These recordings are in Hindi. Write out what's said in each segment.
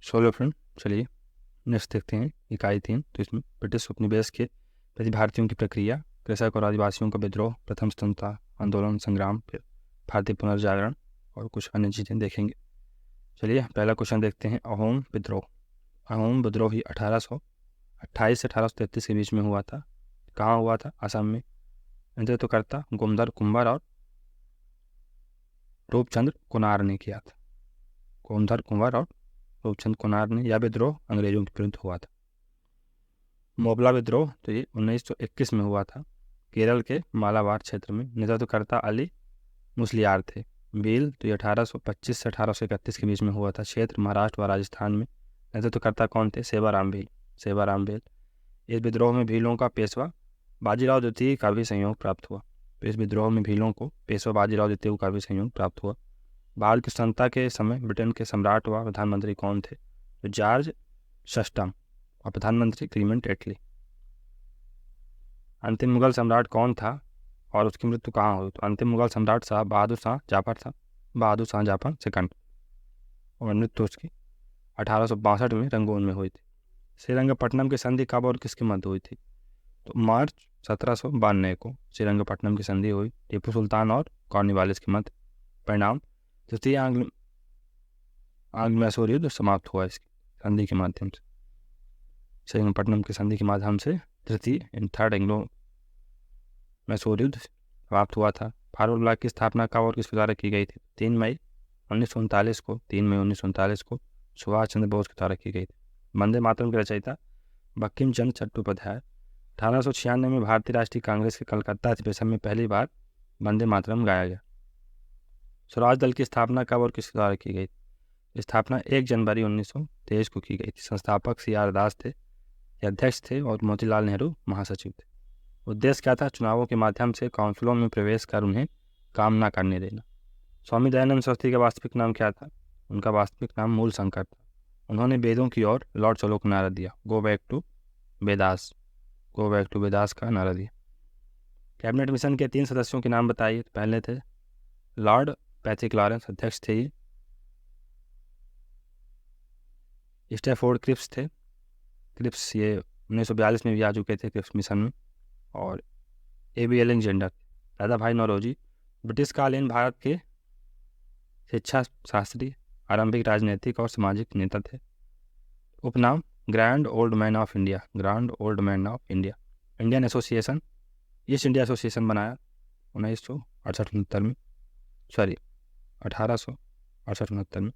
Solo front. चलिए नेक्स्ट देखते हैं इकाई 3। तो इसमें ब्रिटिश उपनिवेश के प्रति भारतीयों की प्रक्रिया, कृषक और आदिवासियों का विद्रोह, प्रथम स्वतंत्रता आंदोलन संग्राम, फिर भारतीय पुनर्जागरण और कुछ अन्य चीज़ें देखेंगे। चलिए पहला क्वेश्चन देखते हैं। अहोम विद्रोह। अहोम विद्रोह ही 1828 से 1833 के बीच में हुआ था। कहाँ हुआ था? असम में। नेतृत्वकर्ता गोमधर कुंवर और रूपचंद्र कुनार ने किया था। गोमधर कुंवर और रूपचंद कुनार ने। यह विद्रोह अंग्रेजों के विरुद्ध हुआ था। मोबला विद्रोह तो ये 1921 में हुआ था, केरल के मालाबार क्षेत्र में। नेतृत्वकर्ता अली मुसलियार थे। भील तो ये 1825 से 1831 के बीच में हुआ था, क्षेत्र महाराष्ट्र व राजस्थान में। नेतृत्वकर्ता कौन थे? सेवाराम भील। सेवाराम भील। इस विद्रोह में भीलों का पेशवा बाजीराव द्वितीय का भी सहयोग प्राप्त हुआ। तो इस विद्रोह में भीलों को पेशवा बाजीराव द्वितीय का भी सहयोग प्राप्त हुआ। भारत की स्वतंत्रता के समय ब्रिटेन के सम्राट व प्रधानमंत्री कौन थे? तो जॉर्ज षष्ठम और प्रधानमंत्री क्लीमेंट एटली। अंतिम मुगल सम्राट कौन था और उसकी मृत्यु कहाँ हुई? तो अंतिम मुगल सम्राट शाह बहादुर शाह जाफर था। बहादुर शाह जाफर सेकंड। और मृत्यु उसकी 1862 में रंगून में हुई थी। श्रीरंगपट्टनम की संधि कब और किसके मध्य हुई थी? तो मार्च 1792 को श्रीरंगपट्टनम की संधि हुई, टीपू सुल्तान और कॉर्नवालिस के मध्य। परिणाम द्वितीय आंग्ल मैसूर युद्ध समाप्त हुआ इसकी संधि के माध्यम से। श्रीरंगपट्टनम की संधि के माध्यम से तृतीय थर्ड एंग्लो मैसूर युद्ध समाप्त हुआ था। फॉरवर्ड ब्लॉक की स्थापना कब और किस द्वारा की गई थी? 3 मई 1939 को। 3 मई 1939 को सुभाष चंद्र बोस के द्वारा की गई थी। वंदे मातरम के रचयिता बंकिम चंद्र चट्टोपाध्याय। 1896 में भारतीय राष्ट्रीय कांग्रेस के कलकत्ता अधिवेशन में पहली बार वंदे मातरम गाया गया। स्वराज दल की स्थापना कब और किसके द्वारा की गई? स्थापना 1 जनवरी 1923 को की गई थी। संस्थापक CR दास थे, अध्यक्ष थे, और मोतीलाल नेहरू महासचिव थे। उद्देश्य क्या था? चुनावों के माध्यम से काउंसिलों में प्रवेश कर उन्हें काम ना करने देना। स्वामी दयानंद सरस्वती का वास्तविक नाम क्या था? उनका वास्तविक नाम मूल शंकर था। उन्होंने वेदों की ओर लौट चलो का नारा दिया, go back to Vedas. Go back to Vedas का नारा दिया। कैबिनेट मिशन के 3 सदस्यों के नाम बताइए। पहले थे लॉर्ड पैट्रिक लॉरेंस, अध्यक्ष थे ये। स्टैफोर्ड क्रिप्स थे। क्रिप्स ये 1942 में भी आ चुके थे क्रिप्स मिशन में। और AB एलेक्जेंडर, दादा भाई नौरोजी, ब्रिटिश कालीन भारत के शिक्षा शास्त्री, आरंभिक राजनीतिक और सामाजिक नेता थे। उपनाम grand old man of India. Grand old man of India. Indian association, east India association बनाया 1968-69 में, सॉरी 1868-69 में।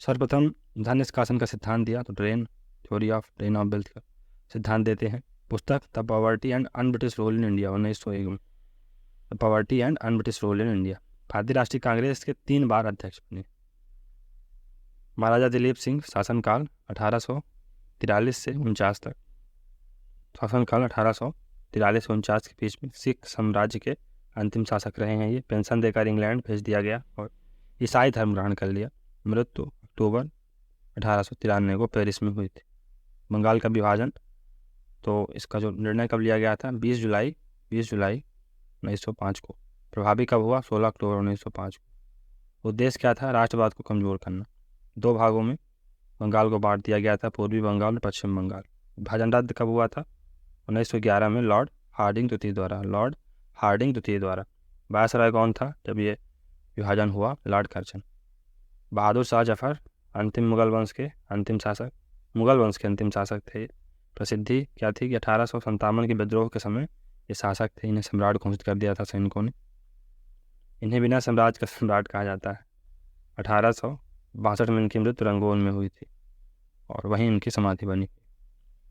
सर्वप्रथम धन निष्कासन का सिद्धांत दिया, तो theory of drain of wealth का सिद्धांत देते हैं। पुस्तक the poverty and un British rule in India 1901 में। The poverty and un British rule in India. भारतीय राष्ट्रीय कांग्रेस के 3 बार अध्यक्ष बने। महाराजा दिलीप सिंह शासनकाल 1843 से 49 तक। शासनकाल 1843 से 49 के बीच में सिख साम्राज्य के अंतिम शासक रहे हैं ये। पेंशन देकर इंग्लैंड भेज दिया गया और ईसाई धर्म ग्रहण कर लिया। मृत्यु अक्टूबर 1893 को पेरिस में हुई थी। बंगाल का विभाजन, तो इसका जो निर्णय कब लिया गया था? 20 जुलाई 1905 को। प्रभावी कब हुआ? 16 अक्टूबर 1905 को। उद्देश्य क्या था? राष्ट्रवाद को कमजोर करना। 2 भागों में बंगाल को बांट दिया गया था, पूर्वी बंगाल और पश्चिम बंगाल। विभाजन रद्द कब हुआ था? 1911 में लॉर्ड हार्डिंग द्वितीय द्वारा। लॉर्ड हार्डिंग द्वितीय द्वारा। वायसराय कौन था जब ये विभाजन हुआ? Lord Curzon. बहादुर शाह जफर अंतिम मुगल वंश के अंतिम शासक, मुगल वंश के अंतिम शासक थे। प्रसिद्धि क्या थी कि 1857 के विद्रोह के समय ये शासक थे। इन्हें सम्राट घोषित कर दिया था सैनिकों ने। इन्हें बिना साम्राज्य का सम्राट कहा जाता है। 1862 में इनकी मृत्यु रंगून में हुई थी और वहीं इनकी समाधि बनी।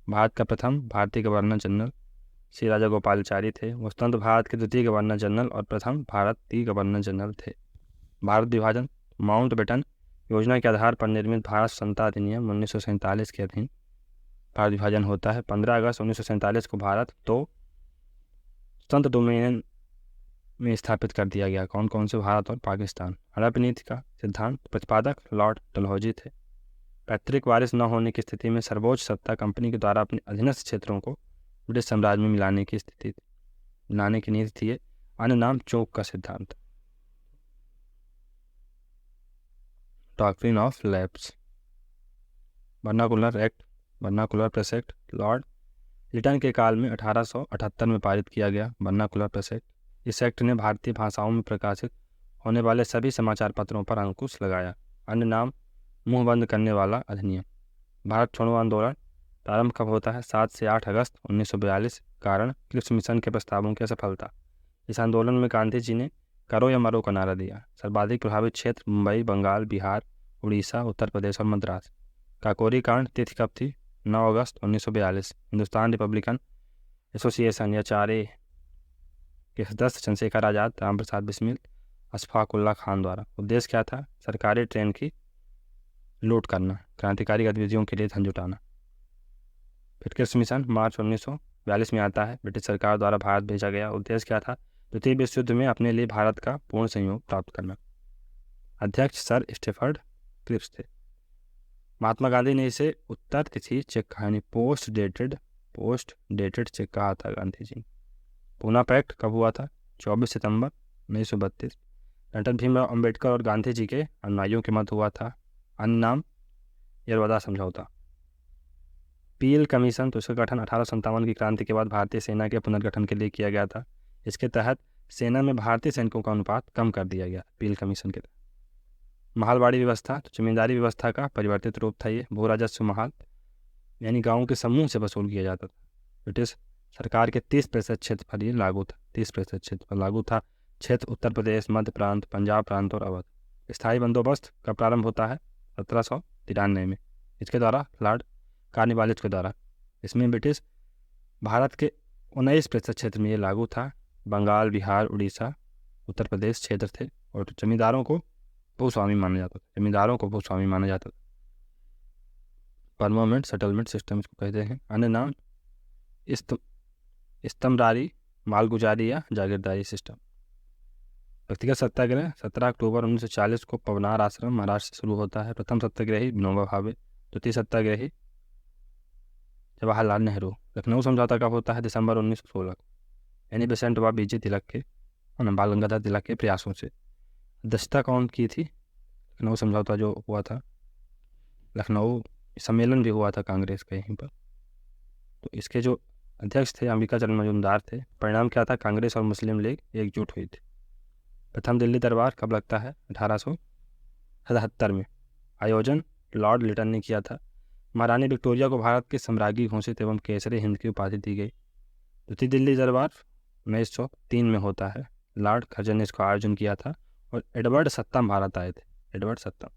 भारत का प्रथम भारतीय गवर्नर जनरल श्री राजा गोपालाचारी थे। वो स्वतंत्र भारत के द्वितीय गवर्नर जनरल और प्रथम भारतीय गवर्नर जनरल थे। भारत विभाजन, माउंटबेटन योजना के आधार पर निर्मित भारत स्वतंत्रता अधिनियम 1947 के अधीन भारत विभाजन होता है। 15 अगस्त 1947 को भारत 2 स्वतंत्र डोमेनियन में स्थापित कर दिया गया। कौन कौन से? भारत और पाकिस्तान। हड़प नीति का सिद्धांत प्रतिपादक लॉर्ड डलहौजी थे। पैतृक वारिस न होने की स्थिति में सर्वोच्च सत्ता कंपनी के द्वारा अपने अधीनस्थ क्षेत्रों को ब्रिटिश साम्राज्य में मिलाने की नीति थी। अन्य नाम चोक का सिद्धांत। Doctrine of lapse. Vernacular act, vernacular press act lord Lytton के काल में 1878 में पारित किया गया वर्नाकुलर प्रेस एक्ट। इस एक्ट ने भारतीय भाषाओं में प्रकाशित होने वाले सभी समाचार पत्रों पर अंकुश लगाया। अन्य नाम मुंह बंद करने वाला अधिनियम। भारत छोड़ो आंदोलन प्रारंभ कब होता है? 7 से 8 अगस्त 1942। कारण क्रिप्स मिशन के प्रस्तावों की असफलता। इस आंदोलन में गांधी जी ने करो या मरो का नारा दिया। सर्वाधिक प्रभावित क्षेत्र मुंबई, बंगाल, बिहार, उड़ीसा, उत्तर प्रदेश और मद्रास। काकोरी कांड तिथि कब थी? 9 अगस्त 1942। हिंदुस्तान रिपब्लिकन एसोसिएशन या 4A के सदस्य चंद्रशेखर आज़ाद, राम प्रसाद बिस्मिल, अशफाक उल्लाह खान द्वारा। उद्देश्य क्या था? सरकारी ट्रेन की लूट करना, क्रांतिकारी गतिविधियों के लिए धन जुटाना। फिर क्रिप्स मिशन मार्च 1942 में आता है। ब्रिटिश सरकार द्वारा भारत भेजा गया। उद्देश्य क्या था? द्वितीय विश्व युद्ध में अपने लिए भारत का पूर्ण सहयोग प्राप्त करना। अध्यक्ष सर स्टेफर्ड क्रिप्स थे। महात्मा गांधी ने इसे उत्तर तिथि चेक कहा, यानी पोस्ट डेटेड चेक कहा था गांधी जी। पूना पैक्ट कब हुआ था? 24 सितंबर 1932। डॉक्टर भीमराव अंबेडकर और गांधी जी के अनुयायियों के मध्य हुआ था। अन्य नाम यरवदा समझौता। पीएल कमीशन, तो इसका गठन 1857 की क्रांति के बाद भारतीय सेना के पुनर्गठन के लिए किया गया था। इसके तहत सेना में भारतीय सैनिकों का अनुपात कम कर दिया गया पीएल कमीशन के तहत। महालवाड़ी व्यवस्था, तो जमींदारी व्यवस्था का परिवर्तित रूप था ये। भू राजस्व महाल यानी गाँवों के समूह से वसूल किया जाता था। ब्रिटिश सरकार के 30% क्षेत्र पर ये लागू था। 30% क्षेत्र पर लागू था। क्षेत्र उत्तर प्रदेश, मध्य प्रांत, पंजाब प्रांत और अवध। स्थायी बंदोबस्त का प्रारंभ होता है 1793 में। इसके द्वारा लॉर्ड कार्नवालिस के द्वारा। इसमें ब्रिटिश भारत के 19% क्षेत्र में ये लागू था। बंगाल, बिहार, उड़ीसा, उत्तर प्रदेश क्षेत्र थे और जमींदारों को भूस्वामी माना जाता था। परमानेंट सेटलमेंट सिस्टम इसको कहते हैं। अन्य नाम स्तंभदारी, मालगुजारी या जागीरदारी सिस्टम। व्यक्तिगत सत्याग्रह 17 अक्टूबर 1940 को पवनार आश्रम महाराष्ट्र से शुरू होता है। प्रथम सत्याग्रही विनोबा भावे। द्वितीय सत्याग्रही जवाहरलाल नेहरू। लखनऊ समझौता कब होता है? दिसंबर 1916 को, यानी बेसेंट हुआ बीजे तिलक के और बाल गंगाधर तिलक के प्रयासों से। अध्यक्षता कौन की थी? लखनऊ समझौता जो हुआ था, लखनऊ सम्मेलन भी हुआ था कांग्रेस का यहीं पर, तो इसके जो अध्यक्ष थे अंबिका चरण मजूमदार थे। परिणाम क्या था? कांग्रेस और मुस्लिम लीग एकजुट हुई थी। प्रथम दिल्ली दरबार कब लगता है? 1877 में। आयोजन लॉर्ड लिटन ने किया था। महारानी विक्टोरिया को भारत के सम्राज्ञी घोषित एवं केसरी हिंद की उपाधि दी गई। द्वितीय दिल्ली दरबार 1903 में होता है। लॉर्ड कर्जन ने इसका आयोजन किया था और एडवर्ड सत्तम भारत आए थे। एडवर्ड सत्तम।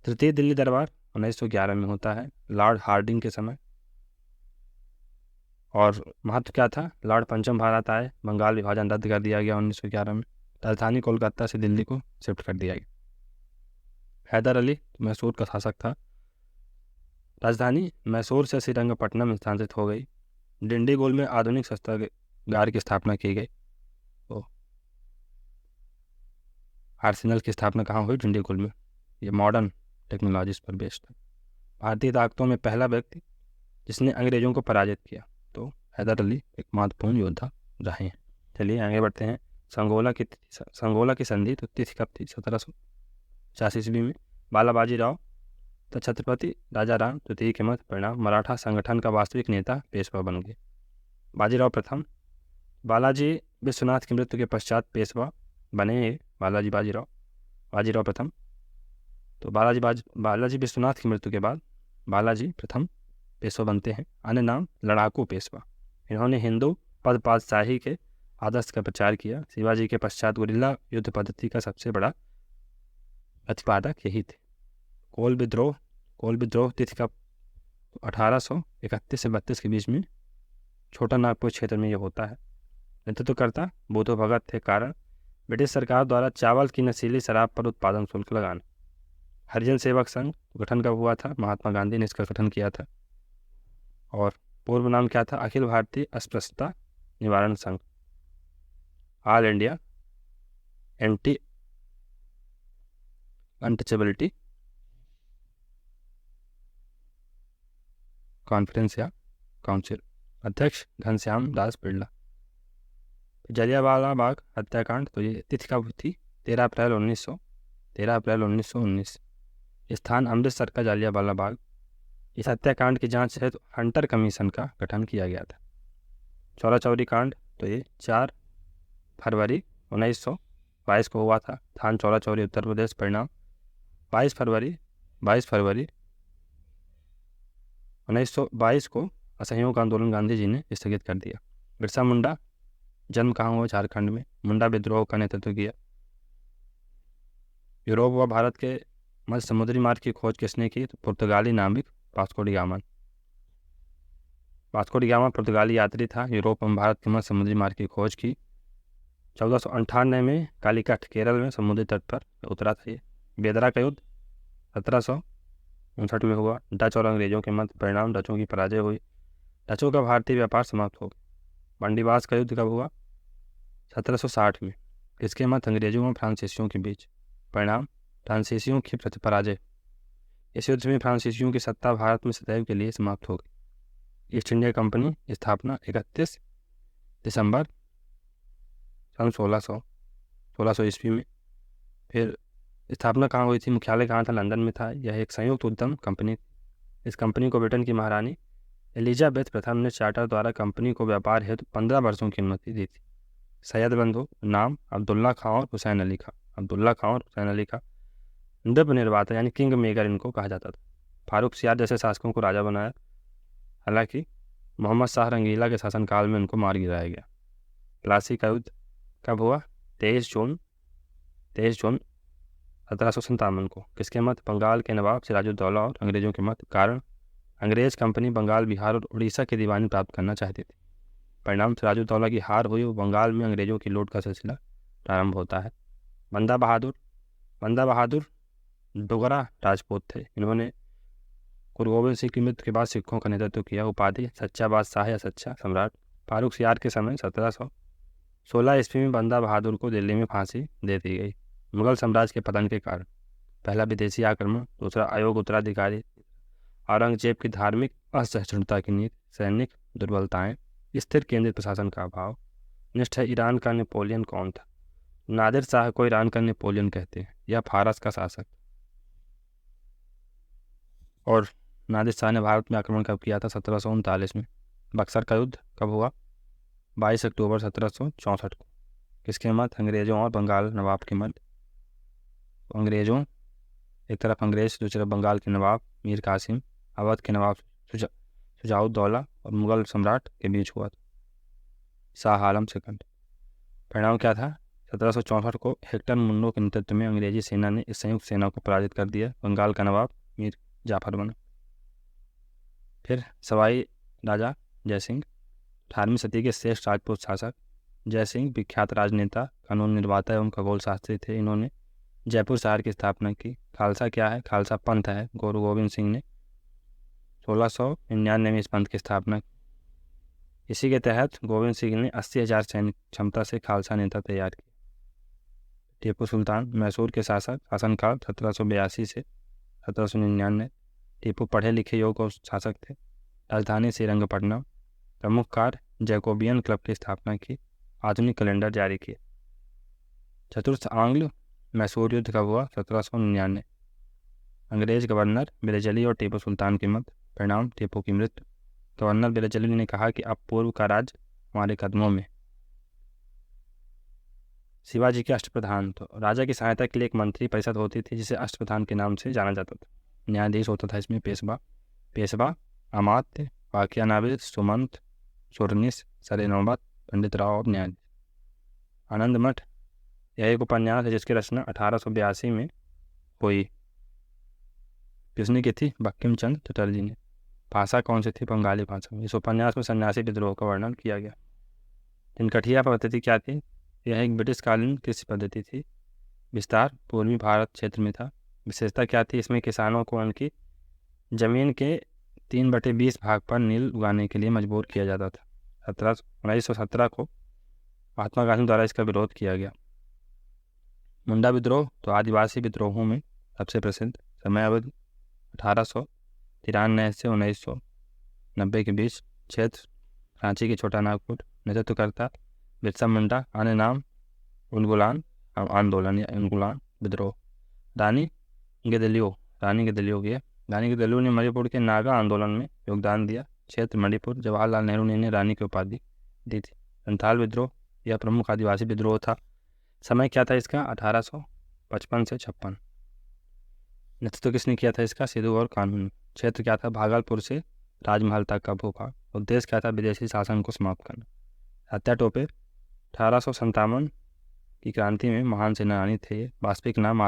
तृतीय दिल्ली दरबार 1911 में होता है, लॉर्ड हार्डिंग के समय। और महत्व क्या था? लॉर्ड पंचम भारत आए, बंगाल विभाजन रद्द कर दिया गया 1911 में। राजधानी कोलकाता से दिल्ली को शिफ्ट कर दिया गया। हैदर अली मैसूर का शासक था। राजधानी मैसूर से श्रीरंगपट्टनम स्थानांतरित हो गई। डिंडीगुल में आधुनिक शस्त्रागार की स्थापना की गई। तो आर्सेनल की स्थापना कहाँ हुई? डिंडीगुल में। ये मॉडर्न टेक्नोलॉजीज पर बेस्ड है। भारतीय ताकतों में पहला व्यक्ति जिसने अंग्रेजों को पराजित किया, तो हैदर अली एक महत्वपूर्ण योद्धा रहे हैं। चलिए आगे बढ़ते हैं। संगोला की संधि तो तिथि कब थी? 1785 ईस्वी में। बालाबाजी राव तो छत्रपति राजा राम द्वितीय के मध्य परिणाम मराठा संगठन का वास्तविक नेता पेशवा बन गए। बाजीराव प्रथम। बालाजी विश्वनाथ की मृत्यु के पश्चात पेशवा बने बाजीराव प्रथम। तो बालाजी विश्वनाथ की मृत्यु के बाद बालाजी प्रथम पेशवा बनते हैं। अन्य नाम लड़ाकू पेशवा। इन्होंने हिंदू पदपातशाही के आदर्श का प्रचार किया। शिवाजी के पश्चात गुरिल्ला युद्ध पद्धति का सबसे बड़ा प्रतिपादक यही थे। कोल विद्रोह तिथि का 1831 से 32 के बीच में छोटा नागपुर क्षेत्र में यह होता है। नेतृत्वकर्ता बुद्धो भगत थे। कारण ब्रिटिश सरकार द्वारा चावल की नशीली शराब पर उत्पादन शुल्क लगाना। हरिजन सेवक संघ गठन कब हुआ था? महात्मा गांधी ने इसका गठन किया था। और पूर्व नाम क्या था? अखिल भारतीय अस्पृश्यता निवारण संघ। All India anti untouchability conference या काउंसिल। अध्यक्ष घनश्याम दास बिरला। जलियांवाला बाग हत्याकांड तो ये तिथि कब थी? 13 अप्रैल 1919। स्थान अमृतसर का जलियांवाला बाग। इस हत्याकांड की जांच हेतु हंटर कमीशन का गठन किया गया था। चौरा चौरी कांड तो ये 4 फरवरी 1922 को हुआ था। थान चौरा चौरी उत्तर प्रदेश। परिणाम 22 फरवरी 1922 को असहयोग आंदोलन गांधी जी ने स्थगित कर दिया। बिरसा मुंडा जन्म कहाँ हुआ? झारखंड में। मुंडा विद्रोह का नेतृत्व किया। यूरोप व भारत के मध्य समुद्री मार्ग की खोज किसने की? तो पुर्तगाली नाविक Vasco D gamma. Vasco D gamma पुर्तगाली यात्री था। यूरोप एवं भारत के मध्य समुद्री मार्ग की खोज की। 1498 में कालीकट केरल में समुद्री तट पर उतरा था ये। बेदरा का युद्ध 1759 में हुआ। डच और अंग्रेजों के मध्य। परिणाम डचों की पराजय हुई। डचों का भारतीय व्यापार समाप्त हो गया। बंडीवास का युद्ध कब हुआ? 1760 में। किसके मध्य? अंग्रेजों और फ्रांसीसियों के बीच। परिणाम फ्रांसीसियों की पराजय। इस युद्ध में फ्रांसीसियों की सत्ता भारत में सदैव के लिए समाप्त हो गई। ईस्ट इंडिया कंपनी स्थापना 31 दिसंबर सन 1600 ईस्वी में। फिर स्थापना कहाँ हुई थी? मुख्यालय कहाँ था? लंदन में था। यह एक संयुक्त उद्यम कंपनी। इस कंपनी को ब्रिटेन की महारानी एलिजाबेथ प्रथम ने चार्टर द्वारा कंपनी को व्यापार हेतु 15 वर्षों की अनुमति दी थी। सैयद बंधु नाम अब्दुल्ला खां और हुसैन अली खां। अब्दुल्ला खां और हुसैन अली खां। नृप निर्माता यानी किंग मेकर इनको कहा जाता था। फारूक सियार जैसे शासकों को राजा बनाया। हालांकि मोहम्मद शाह रंगीला के शासनकाल में उनको मार गिराया गया। प्लासी का युद्ध कब हुआ? 23 जून 1757 को। किसके मध्य? बंगाल के नवाब सिराजुद्दौला और अंग्रेजों के मध्य। कारण अंग्रेज कंपनी बंगाल, बिहार और उड़ीसा की दीवानी प्राप्त करना चाहती थी। परिणाम सिराजुद्दौला की हार हुई और बंगाल में अंग्रेजों की लूट का सिलसिला प्रारंभ होता है। बंदा बहादुर डोगरा राजपूत थे। इन्होंने गुरु गोविंद सिंह की मृत्यु के बाद सिखों का नेतृत्व किया। उपाधि सच्चा बादशाह या सच्चा सम्राट। फारूक सियार के समय 1716 ईस्वी में बंदा बहादुर को दिल्ली में फांसी दे दी गई। मुगल साम्राज्य के पतन के कारण। पहला विदेशी आक्रमण। दूसरा अयोग्य उत्तराधिकारी। औरंगजेब की धार्मिक असहिष्णुता की नीति। सैनिक दुर्बलताएं। स्थिर केंद्रित प्रशासन का अभाव। निष्ठ है ईरान का नेपोलियन कौन था? नादिर शाह को ईरान का नेपोलियन कहते हैं। यह फारस का शासक। और नादिर शाह ने भारत में आक्रमण कब किया था? 1739 में। बक्सर का युद्ध कब हुआ? 22 अक्टूबर 1764 को। किसके मध्य? अंग्रेजों और बंगाल नवाब के मध्य। अंग्रेजों, एक तरफ अंग्रेज, दूसरी तरफ बंगाल के नवाब मीर कासिम, अवध के नवाब शुजाउद्दौला और मुगल सम्राट के बीच हुआ था। शाह आलम सेकंड। परिणाम क्या था? 1764 को हेक्टर मुन्नो के नेतृत्व में अंग्रेजी सेना ने इस संयुक्त सेना को पराजित कर दिया। बंगाल का नवाब मीर जाफर बना। फिर सवाई राजा जयसिंह 18वीं सदी के श्रेष्ठ राजपूत शासक। जयसिंह विख्यात राजनेता, कानून निर्माता एवं खगोल शास्त्री थे। इन्होंने जयपुर शहर की स्थापना की। खालसा क्या है? खालसा पंथ है। गुरु गोविंद सिंह ने 1699 में इस पंथ की स्थापना की। इसी के तहत गोविंद सिंह ने 80,000 सैनिक क्षमता से खालसा नेता तैयार किए। टीपू सुल्तान मैसूर के शासक। शासनकाल 1782 से 1799। टीपू पढ़े लिखे योग्य शासक थे। राजधानी श्रीरंगपट्टनम। प्रमुख कार्य जैकोबियन क्लब की स्थापना की। आधुनिक कैलेंडर जारी किए। चतुर्थ आंग्ल मैसूर युद्ध कब हुआ? 1799। अंग्रेज गवर्नर बिरजली और टीपू सुल्तान की मध्य। परिणाम टीपू की मृत्यु। गवर्नर बिरजली ने कहा कि अब पूर्व का राज्य हमारे कदमों में। शिवाजी के अष्टप्रधान। तो राजा की सहायता के लिए एक मंत्री परिषद होती थी जिसे अष्टप्रधान के नाम से जाना जाता था। न्यायाधीश होता था इसमें पेशवा, अमात्य, वाकिया नाविद, सुमंत, सुरनिस, सरे नौबत, पंडित राव और न्यायाधीश। आनंद मठ यह एक उपन्यास है जिसकी रचना 1882 में हुई। किसने की थी? बंकिम चंद्र चटर्जी ने। भाषा कौन सी थी? बंगाली भाषा में। इस उपन्यास में सन्यासी विद्रोह का वर्णन किया गया। तिनकठिया पद्धति क्या थी? यह एक ब्रिटिशकालीन कृषि पद्धति थी। विस्तार पूर्वी भारत क्षेत्र में था। विशेषता क्या थी? इसमें किसानों को उनकी जमीन के 3/20 भाग पर नील उगाने के लिए मजबूर किया जाता था। 1917 को महात्मा गांधी द्वारा इसका विरोध किया गया। मुंडा विद्रोह तो आदिवासी विद्रोहों में सबसे प्रसिद्ध। समय अवधि 1893 से 1990 के बीच। क्षेत्र रांची के छोटा नागपुर। नेतृत्वकर्ता बिरसा मुंडा। अन्य नाम उलगुलान आंदोलन या उलगुलान विद्रोह। रानी गिदलियो की रानी की दल्लू ने मणिपुर के नागा आंदोलन में योगदान दिया। क्षेत्र मणिपुर, जवाहरलाल नेहरू ने इन्हें रानी की उपाधि दी थी। संथाल विद्रोह, यह प्रमुख आदिवासी विद्रोह था। समय क्या था इसका? 1855 से 56। नेतृत्व किसने किया था इसका? सिद्धू और कानून। क्षेत्र क्या था? भागलपुर से राजमहल तक का भूभाग। उद्देश्य क्या था? विदेशी शासन को समाप्त करना। हत्या टोपे, 1857 की क्रांति में महान सेनानी थे ये। वास्तविक नाम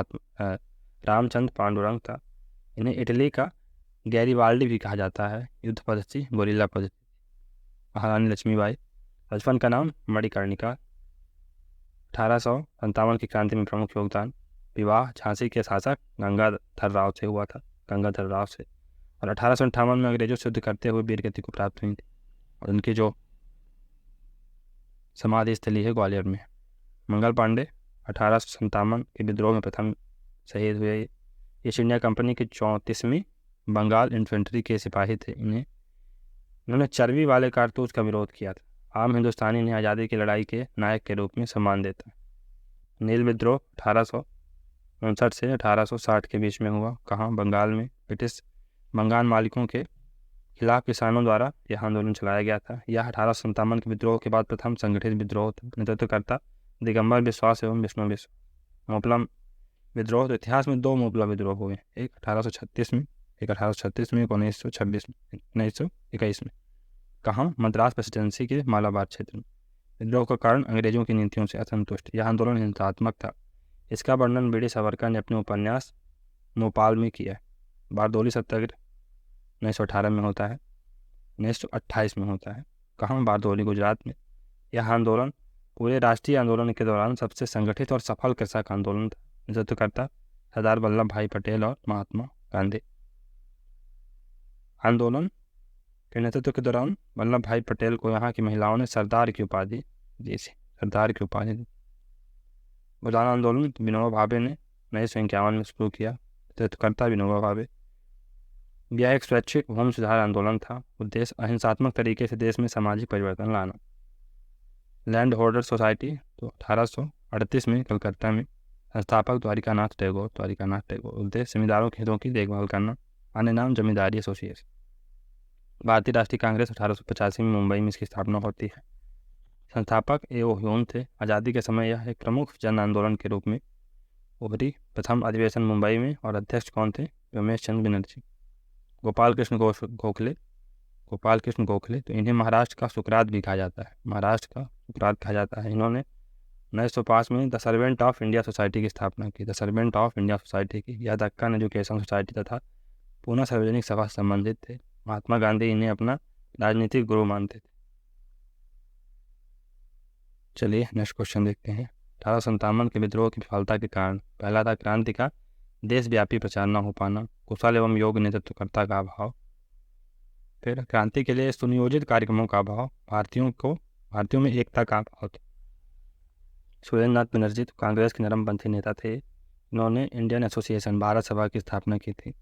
रामचंद्र पांडुरंग था। इन्हें इटली का गैरीवाल्डी भी कहा जाता है। युद्ध पद्धति गोरिल्ला पद्धति। महारानी लक्ष्मीबाई। बचपन का नाम मणिकर्णिका। 1857 की क्रांति में प्रमुख योगदान। विवाह झांसी के शासक गंगाधर राव से हुआ था, गंगाधर राव से। और 1858 में अंग्रेजों से युद्ध करते हुए वीरगति को प्राप्त हुई थी। और उनकी जो समाधि स्थली है ग्वालियर में। मंगल पांडे 1857 के विद्रोह में प्रथम शहीद हुए। ईस्ट इंडिया कंपनी की 34वीं बंगाल इन्फेंट्री के सिपाही थे। इन्होंने चर्बी वाले कारतूस का विरोध किया था। आम हिंदुस्तानी इन्हें आज़ादी की लड़ाई के नायक के रूप में सम्मान देता है। नील विद्रोह 1859 से 1860 के बीच में हुआ। कहाँ? बंगाल में। ब्रिटिश बंगाल मालिकों के खिलाफ किसानों द्वारा यह आंदोलन चलाया गया था। यह 1857 के विद्रोह के बाद प्रथम संगठित विद्रोह था। नेतृत्वकर्ता दिगंबर विश्वास एवं विष्णु विश्व। मोपला विद्रोह, तो इतिहास में 2 मोपला विद्रोह हुए, एक 1836 में, एक 1921 में, 1921 में। कहाँ? मद्रास प्रेसिडेंसी के मालाबार क्षेत्र में। विद्रोह का कारण अंग्रेजों की नीतियों से असंतुष्ट। यह आंदोलन हिंसात्मक था। इसका वर्णन बी डी सावरकर ने अपने उपन्यास नौपाल में किया है। बारदोली सत्याग्रह 1918 में होता है, 1928 में होता है। कहाँ? बारदोली, गुजरात में। यह आंदोलन पूरे राष्ट्रीय आंदोलन के दौरान सबसे संगठित और सफल कृषक आंदोलन था। नेतृत्वकर्ता सरदार वल्लभ भाई पटेल और महात्मा गांधी। आंदोलन के नेतृत्व के दौरान वल्लभ भाई पटेल को यहाँ की महिलाओं ने सरदार की उपाधि दी थी, सरदार की उपाधि दी। बुलान आंदोलन विनोबा भावे ने 1951 में शुरू किया। नेतृत्वकर्ता विनोबा भावे। यह एक स्वैच्छिक भूमि सुधार आंदोलन था। उद्देश्य अहिंसात्मक तरीके से देश में सामाजिक परिवर्तन लाना। लैंड होल्डर सोसाइटी, तो 1838 में कलकत्ता में। संस्थापक द्वारिकानाथ टैगोर। उद्देश्य जमींदारों के हितों की देखभाल करना। अन्य नाम जमींदारी एसोसिएशन। भारतीय राष्ट्रीय कांग्रेस 1885 में मुंबई में इसकी स्थापना होती है। संस्थापक ए.ओ. ह्यूम थे। आज़ादी के समय यह एक प्रमुख जन आंदोलन के रूप में उभरी। प्रथम अधिवेशन मुंबई में। और अध्यक्ष कौन थे? रमेश चंद्र बनर्जी। गोपाल कृष्ण गोखले, तो इन्हें महाराष्ट्र का सुकरात भी कहा जाता है, इन्होंने 1905 में the servant of India society की स्थापना की। यह दक्कन एजुकेशन सोसाइटी तथा पूना सार्वजनिक सभा से संबंधित थे। महात्मा गांधी इन्हें अपना राजनीतिक गुरु मानते थे। चलिए नेक्स्ट क्वेश्चन देखते हैं। 1857 के विद्रोह की विफलता के कारण। पहला था क्रांति का देशव्यापी प्रचार न हो पाना, कुशल एवं योग्य नेतृत्वकर्ता का अभाव। फिर क्रांति के लिए सुनियोजित कार्यक्रमों का अभाव, भारतीयों में एकता का अभाव था। सुरेंद्रनाथ बनर्जी तो कांग्रेस के नरमपंथी नेता थे। इन्होंने इंडियन एसोसिएशन भारत सभा की स्थापना की थी।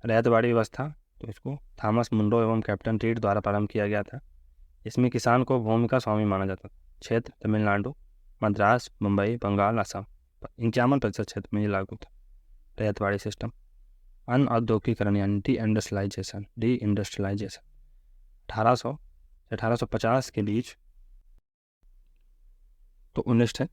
रैयतवाड़ी व्यवस्था, तो इसको थॉमस मुंडो एवं कैप्टन रीड द्वारा प्रारंभ किया गया था। इसमें किसान को भूमि का स्वामी माना जाता था। क्षेत्र तमिलनाडु, मद्रास, मुंबई, बंगाल, असम। 51% क्षेत्र में ये लागू था रैयतवाड़ी सिस्टम। अनऔद्योगिकरण यानी डी इंडस्ट्रियलाइजेशन 1800 से 1850 के बीच तो 19 है।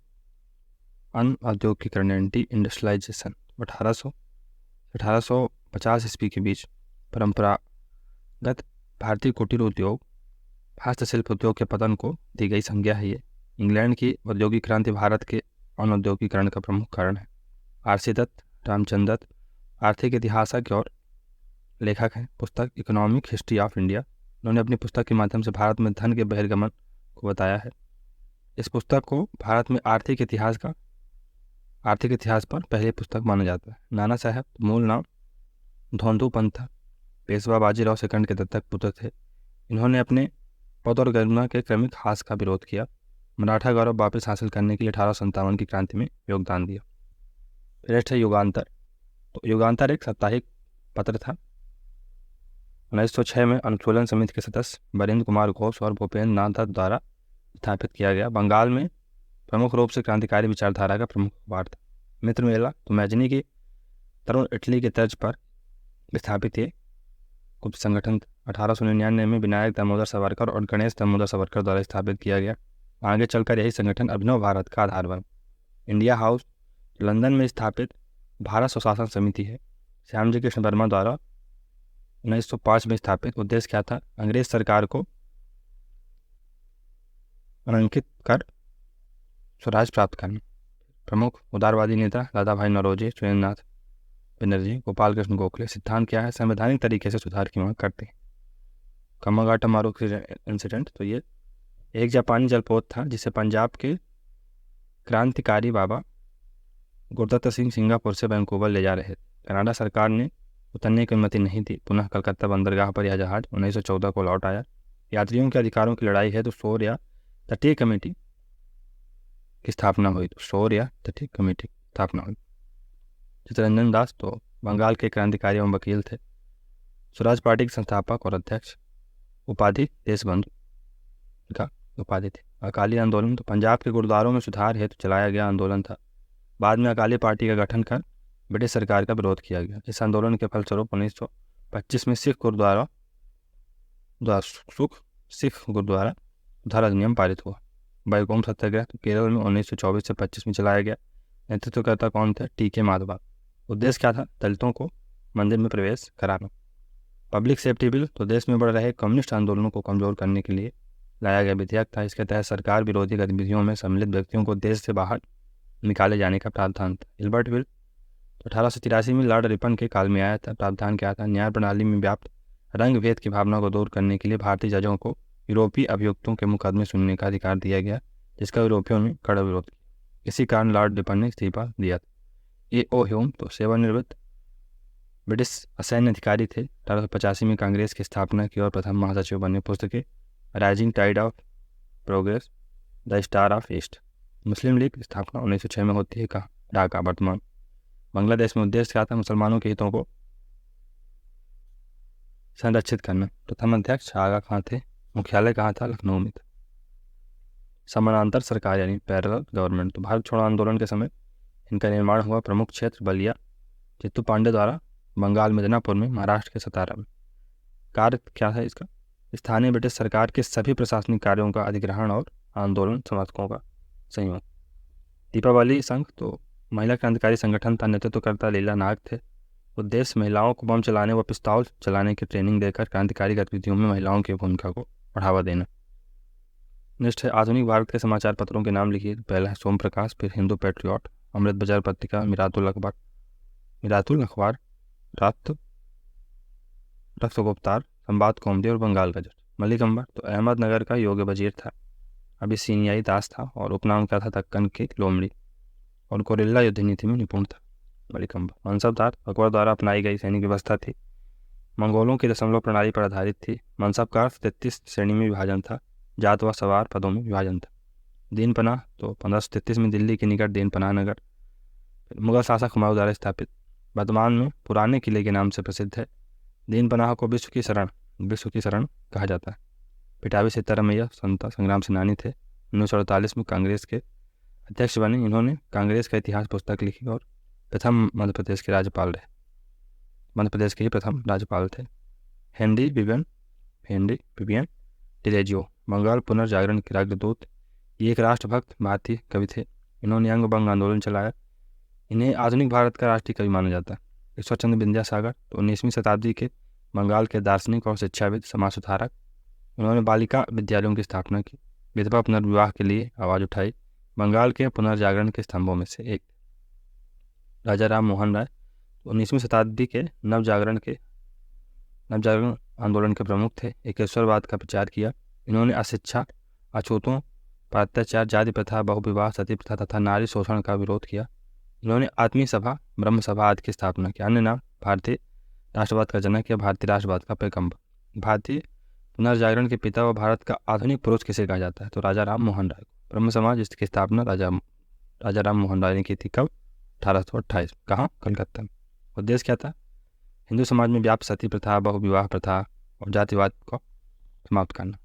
अनऔद्योगिकरण यानी डी इंडस्ट्रियलाइजेशन 1850 ईस्वी के बीच परंपरागत भारतीय कुटीर उद्योग, हस्तशिल्प उद्योग के पतन को दी गई संज्ञा है ये। इंग्लैंड की औद्योगिक क्रांति भारत के अनौद्योगिकरण का प्रमुख कारण है। आर.सी. दत्त, रामचंद्र दत्त आर्थिक इतिहासज्ञ और लेखक हैं। पुस्तक इकोनॉमिक हिस्ट्री ऑफ इंडिया। उन्होंने अपनी पुस्तक के माध्यम से भारत में धन के बहिर्गमन को बताया है। इस पुस्तक को भारत में आर्थिक इतिहास पर पहली पुस्तक माना जाता है। नाना साहब, मूल नाम धोंदू पंत था, पेशवा बाजीराव सेकंड के दत्तक पुत्र थे। इन्होंने अपने पद और गरिमा के क्रमिक ह्रास का विरोध किया। मराठा गौरव वापस हासिल करने के लिए 1857 की क्रांति में योगदान दिया। फिर है युगांतर। तो युगांतर एक साप्ताहिक पत्र था। 1906 में अनुकूलन समिति के सदस्य बरिंद्र कुमार घोष और भूपेंद्र नाथ दत्त द्वारा स्थापित किया गया। बंगाल में प्रमुख रूप से क्रांतिकारी विचारधारा का प्रमुख अखबार था। मित्र मेला, तो मैजनी की तरुण इटली के तर्ज पर स्थापित ये गुप्त संगठन 1899 में विनायक दामोदर सावरकर और गणेश दामोदर सावरकर द्वारा स्थापित किया गया। आगे चलकर यही संगठन अभिनव भारत का आधार बना। इंडिया हाउस लंदन में स्थापित भारत सुशासन समिति है, श्यामजी कृष्ण वर्मा द्वारा 1905 में स्थापित। उद्देश्य क्या था? अंग्रेज सरकार को अंकित कर स्वराज प्राप्त करना। प्रमुख उदारवादी नेता दादा भाई नौरोजी, सुरेंद्रनाथ बनर्जी, गोपाल कृष्ण गोखले। सिद्धांत क्या है? संवैधानिक तरीके से सुधार की मांग करते हैं। कम्माघाट मारूख इंसिडेंट, तो ये एक जापानी जलपोत था जिसे पंजाब के क्रांतिकारी बाबा गुरदत्त सिंह सिंगापुर से वैंकूवर ले जा रहे थे। कनाडा सरकार ने उतरने की अनुमति नहीं दी। पुनः कलकत्ता बंदरगाह पर यह जहाज 1914 को लौट आया। यात्रियों के अधिकारों की लड़ाई है तो शोर या तटीय कमेटी की स्थापना हुई। चित्तरंजन दास तो बंगाल के क्रांतिकारी एवं वकील थे। स्वराज पार्टी के संस्थापक और अध्यक्ष। उपाधि देशबंधु का उपाधि थी। अकाली आंदोलन, तो पंजाब के गुरुद्वारों में सुधार हेतु चलाया गया आंदोलन था। बाद में अकाली पार्टी का गठन कर ब्रिटिश सरकार का विरोध किया गया। इस आंदोलन के फलस्वरूप 1925 में सिख गुरुद्वारा उद्धार अधिनियम पारित हुआ। बैकोम सत्याग्रह, तो केरल में 1924 से 25 में चलाया गया। नेतृत्वकर्ता कौन थे? टी.के. माधवा। उद्देश्य क्या था? दलितों को मंदिर में प्रवेश कराना। पब्लिक सेफ्टी बिल, तो देश में बढ़ रहे कम्युनिस्ट आंदोलनों को कमजोर करने के लिए लाया गया विधेयक था। इसके तहत सरकार विरोधी गतिविधियों में सम्मिलित व्यक्तियों को देश से बाहर निकाले जाने का प्रावधान था। इल्बर्ट बिल, तो 1883 में लॉर्ड रिपन के काल में आया था। प्रावधान क्या था? न्याय प्रणाली में व्याप्त रंग भेद की भावना को दूर करने के लिए भारतीय जजों को यूरोपीय अभियुक्तों के मुकदमे सुनने का अधिकार दिया गया, जिसका यूरोपियों ने कड़ा विरोध किया। इसी कारण लॉर्ड रिपन ने इस्तीफा दिया था। ए.ओ. ह्यूम, तो सेवानिवृत्त ब्रिटिश असैन्य अधिकारी थे। 1885 में कांग्रेस की स्थापना की और प्रथम महासचिव बने। पुस्तकें rising tide of progress, the star of east. Muslim League स्थापना 1906 में होती है। कहाँ? ढाका, वर्तमान बांग्लादेश में। उद्देश्य क्या था? मुसलमानों के हितों को संरक्षित करना। प्रथम अध्यक्ष आगा खां थे। मुख्यालय कहाँ था? लखनऊ में था। समानांतर सरकार यानी पैरेलल गवर्नमेंट, तो भारत छोड़ो आंदोलन के समय इनका निर्माण हुआ। प्रमुख क्षेत्र बलिया, चित्तू पांडे द्वारा बंगाल मिदनापुर में, महाराष्ट्र के सतारा में। कार्य क्या है इसका? स्थानीय ब्रिटिश सरकार के सभी प्रशासनिक कार्यों का अधिग्रहण और आंदोलन समर्थकों का संयोग। दीपावली संघ, तो महिला क्रांतिकारी संगठन था। नेतृत्वकर्ता लीला नाग थे। उद्देश्य महिलाओं को बम चलाने व पिस्तौल चलाने की ट्रेनिंग देकर क्रांतिकारी गतिविधियों में महिलाओं की भूमिका को बढ़ावा देना। नेक्स्ट है आधुनिक भारत के समाचार पत्रों के नाम लिखिए। पहला है सोम प्रकाश, फिर हिंदू पैट्रियट, अमृत बाजार पत्रिका, मिरातुल अखबार, रक्त गुप्तार, संवाद कौमुदी और बंगाल गजट। मलिक अंबर, तो अहमदनगर का योग्य वजीर था। अबिसिनियाई दास था और उपनाम क्या था? दक्कन की लोमड़ी, और कोरिल्ला युद्ध नीति में निपुण था मलिक अंबर। मनसबदार, अकबर द्वारा अपनाई गई सैनिक व्यवस्था थी। मंगोलों की दशमलव प्रणाली पर आधारित थी। मनसब का 33 श्रेणी में विभाजन था। जात व सवार पदों में विभाजन था। दीन पनाह, तो 1533 में दिल्ली के निकट दीन पनाह नगर मुगल शासक हुमायूं द्वारा स्थापित, वर्तमान में पुराने किले के नाम से प्रसिद्ध है। दीन पनाह को विश्व की शरण कहा जाता है। पिटावी सीतारामैया संता संग्राम सेनानी थे। 1948 में कांग्रेस के अध्यक्ष बने। इन्होंने कांग्रेस का इतिहास पुस्तक लिखी और प्रथम मध्य प्रदेश के राज्यपाल रहे। मध्य प्रदेश के ही प्रथम राज्यपाल थे। हेनरी विवियन डिलेजियो, बंगाल पुनर्जागरण के राजदूत। ये एक राष्ट्रभक्त भारतीय कवि थे। इन्होंने अंग बंग आंदोलन चलाया। इन्हें आधुनिक भारत का राष्ट्रीय कवि माना जाता है। ईश्वरचंद्र विद्यासागर, तो 19वीं शताब्दी के बंगाल के दार्शनिक और शिक्षाविद, समाज सुधारक। उन्होंने बालिका विद्यालयों की स्थापना की। विधवा पुनर्विवाह के लिए आवाज़ उठाई। बंगाल के पुनर्जागरण के स्तंभों में से एक। राजा राम मोहन राय, 19वीं शताब्दी के नवजागरण आंदोलन के प्रमुख थे। एकेश्वरवाद का प्रचार किया। इन्होंने अशिक्षा, अछूतों पर अत्याचार, जाति प्रथा, बहुविवाह, सती प्रथा तथा नारी शोषण का विरोध किया। इन्होंने आत्मीय सभा, ब्रह्म सभा आदि की स्थापना की। अन्य नाम: भारतीय राष्ट्रवाद का जनक या भारतीय राष्ट्रवाद का पैगंबर। भारतीय पुनर्जागरण के पिता व भारत का आधुनिक पुरुष किसे कहा जाता है? तो राजा राम मोहन राय। ब्रह्म समाज, इसकी स्थापना राजा राम मोहन राय ने की थी। कब? 1828। कहाँ? कलकत्ता में। उद्देश्य क्या था? हिंदू समाज में व्याप्त सती प्रथा, बहुविवाह प्रथा और जातिवाद को समाप्त करना।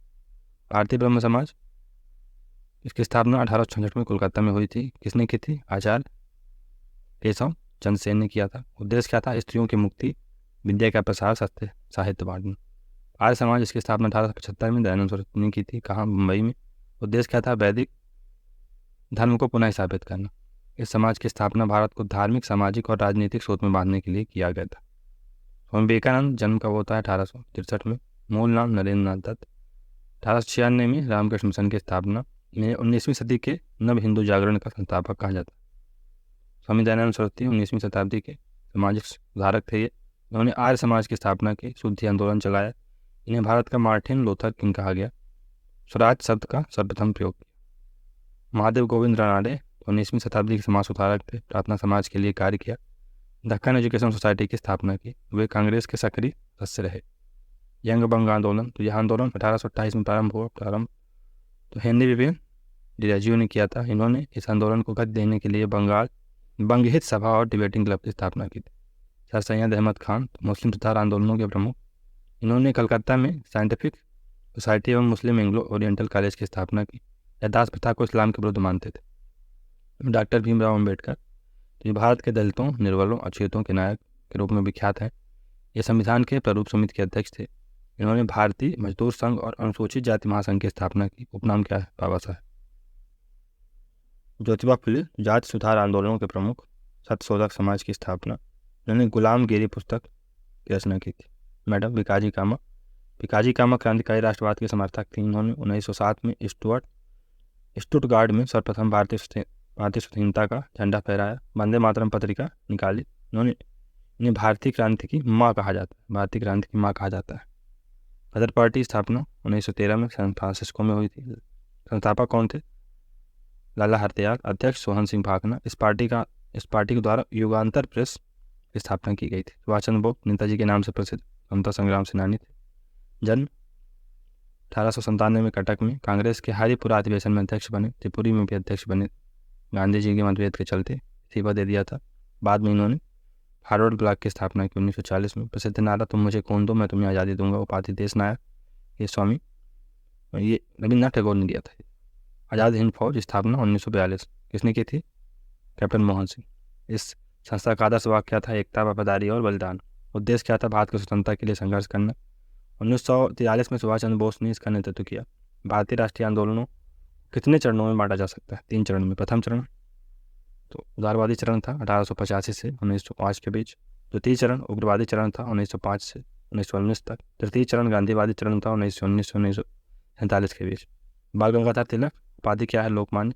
भारतीय ब्रह्म समाज, इसकी स्थापना 1866 में कोलकाता में हुई थी। किसने की थी? आचार्य केशव चंद्र सेन ने किया था। उद्देश्य क्या था? स्त्रियों की मुक्ति, विद्या का प्रसार, सत्य साहित्य बांटना। आर्य समाज, इसकी स्थापना 1875 में दयानंद सरस्वती ने की थी। कहाँ? मुंबई में। उद्देश्य क्या था? वैदिक धर्म को पुनः स्थापित करना। इस समाज की स्थापना भारत को धार्मिक, सामाजिक और राजनीतिक सोच में बांधने के लिए किया गया था। स्वामी विवेकानंद जन्म कब होता है? 1863 में। मूल नाम नरेंद्र नाथ दत्त। 1896 में रामकृष्ण मिशन की स्थापना। इन्हें 19वीं सदी के नव हिंदू जागरण का संस्थापक कहा जाता है। स्वामी दयानंद सरस्वती 19वीं शताब्दी के सामाजिक सुधारक थे। इन्होंने आर्य समाज की स्थापना की, शुद्धि आंदोलन चलाया। इन्हें भारत का मार्टिन लूथर किंग कहा गया। स्वराज शब्द का सर्वप्रथम प्रयोग किया। महादेव गोविंद रानडे 19वीं शताब्दी के समाज सुधारक थे। प्रार्थना समाज के लिए कार्य किया। दक्कन एजुकेशन सोसाइटी की स्थापना की। वे कांग्रेस के सक्रिय सदस्य रहे। यंग बंग आंदोलन, तो यह आंदोलन 1828 में प्रारंभ हुआ। तो हेनरी विवेन डिराजियो ने किया था। इन्होंने इस आंदोलन को गति देने के लिए बंग हित सभा और डिबेटिंग क्लब की स्थापना की थी। सर सैयद अहमद खान, तो मुस्लिम सुधार आंदोलनों के प्रमुख। इन्होंने कलकत्ता में साइंटिफिक सोसाइटी एवं मुस्लिम एंग्लो ओरिएंटल कॉलेज की स्थापना की। यह दास प्रथा को इस्लाम के विरुद्ध मानते थे। डॉक्टर भीमराव अम्बेडकर, तो ये भारत के दलितों, निर्बलों, अछूतों के नायक के रूप में विख्यात हैं। ये संविधान के प्रारूप समिति के अध्यक्ष थे। इन्होंने भारतीय मजदूर संघ और अनुसूचित जाति महासंघ की स्थापना की। उपनाम क्या है? बाबा साहब। ज्योतिबा फुले, जाति सुधार आंदोलनों के प्रमुख, सत्यशोधक समाज की स्थापना। इन्होंने गुलामगिरी पुस्तक की रचना की थी। मैडम भिकाजी कामा, भिकाजी कामा क्रांतिकारी राष्ट्रवाद के समर्थक थी। इन्होंने 1907 में स्टुटगार्ड में सर्वप्रथम भारतीय स्वाधीनता का झंडा फहराया। वंदे मातरम पत्रिका निकाली। इन्हें भारतीय क्रांति की माँ कहा जाता है। भारतीय क्रांति की माँ कहा जाता है। गदर पार्टी स्थापना 1913 में सैन फ्रांसिस्को में हुई थी। संस्थापक कौन थे? लाला हरदयाल। अध्यक्ष सोहन सिंह भाखना। इस पार्टी के द्वारा युगांतर प्रेस की स्थापना की गई थी। सुभाष चंद्र बोस नेताजी के नाम से प्रसिद्ध स्वतंत्रता संग्राम सेनानी थे। जन्म 1897 में कटक में। कांग्रेस के हरिपुरा अधिवेशन में अध्यक्ष बने। त्रिपुरी में भी अध्यक्ष बने। गांधी जी के मतभेद के चलते इस्तीफा दे दिया था। बाद में इन्होंने फॉरवर्ड ब्लॉक की स्थापना की 1940 में। प्रसिद्ध नारा तुम मुझे खून दो मैं तुम्हें आज़ादी दूंगा, उपाधि देश नायक, ये रविन्द्रनाथ टैगोर ने दिया था। आज़ाद हिंद फौज स्थापना 1942 किसने की थी? कैप्टन मोहन सिंह। इस संस्था का आदर्श वाक्य क्या था? एकता, वफादारी और बलिदान। उद्देश्य क्या था? भारत की स्वतंत्रता के लिए संघर्ष करना। 1943 में सुभाष चंद्र बोस ने इसका नेतृत्व किया। भारतीय राष्ट्रीय आंदोलनों कितने चरणों में बांटा जा सकता है? 3 चरण में। प्रथम चरण तो उदारवादी चरण था 1885 से 1905 के बीच। द्वितीय चरण उग्रवादी चरण था 1905 से 1919 तक। तृतीय चरण गांधीवादी चरण था 1919 से 1947 के बीच। बाल गंगाधर तिलक उपाधि क्या है? लोकमान्य।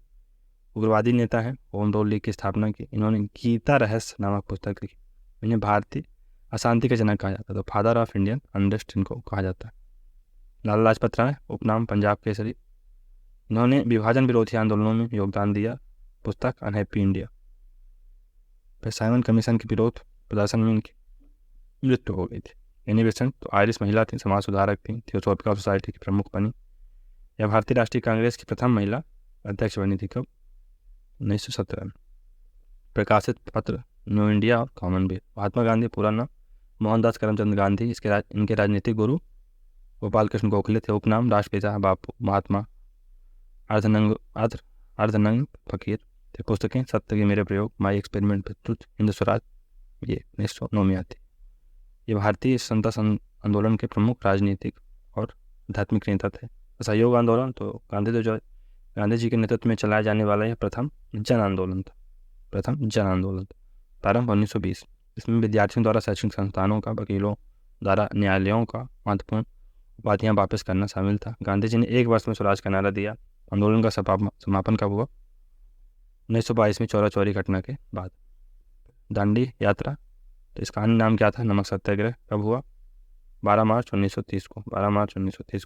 उग्रवादी नेता हैं। होम रूल लीग की स्थापना की। इन्होंने गीता रहस्य नामक पुस्तक लिखी। इन्हें भारतीय अशांति का जनक कहा जाता है। तो फादर ऑफ इंडियन अनरेस्ट इनको कहा जाता है। लाला लाजपत राय, उपनाम पंजाब केसरी। इन्होंने विभाजन विरोधी आंदोलनों में योगदान दिया। पुस्तक अनहैप्पी इंडिया। फिर साइमन कमीशन के विरोध प्रदर्शन में इनकी मृत्यु हो गई थी। एनी बेसेंट, तो आयरिश महिला थी, समाज सुधारक थी, थियोसॉफिकल सोसाइटी की प्रमुख बनी। यह भारतीय राष्ट्रीय कांग्रेस की प्रथम महिला अध्यक्ष बनी थी। कब? 1917 में। प्रकाशित पत्र न्यू इंडिया और कॉमनवेल्थ। महात्मा गांधी पूरा नाम मोहनदास करमचंद गांधी। इनके राजनीतिक गुरु गोपाल कृष्ण गोखले थे। उपनाम राष्ट्रपिता बापू, महात्मा, अर्धनंग फकीर थे। पुस्तकें सत्य के मेरे प्रयोग, my experiment with truth, Hind Swaraj, ये 1909 में आती। ये भारतीय स्वतंत्रता आंदोलन के प्रमुख राजनीतिक और आध्यात्मिक नेता थे। असहयोग आंदोलन, तो गांधी जी के नेतृत्व में चलाया जाने वाला यह प्रथम जन आंदोलन था। प्रारंभ 1920। इसमें विद्यार्थियों द्वारा शैक्षणिक संस्थानों का, वकीलों द्वारा न्यायालयों का महत्वपूर्ण उपाधियाँ वापस करना शामिल था। गांधी जी ने 1 वर्ष में स्वराज का नारा दिया। आंदोलन का समापन कब हुआ? 1922 में चौरा चौरी घटना के बाद। दांडी यात्रा, तो इसका अन्य नाम क्या था? नमक सत्याग्रह। कब हुआ? 12 मार्च 1930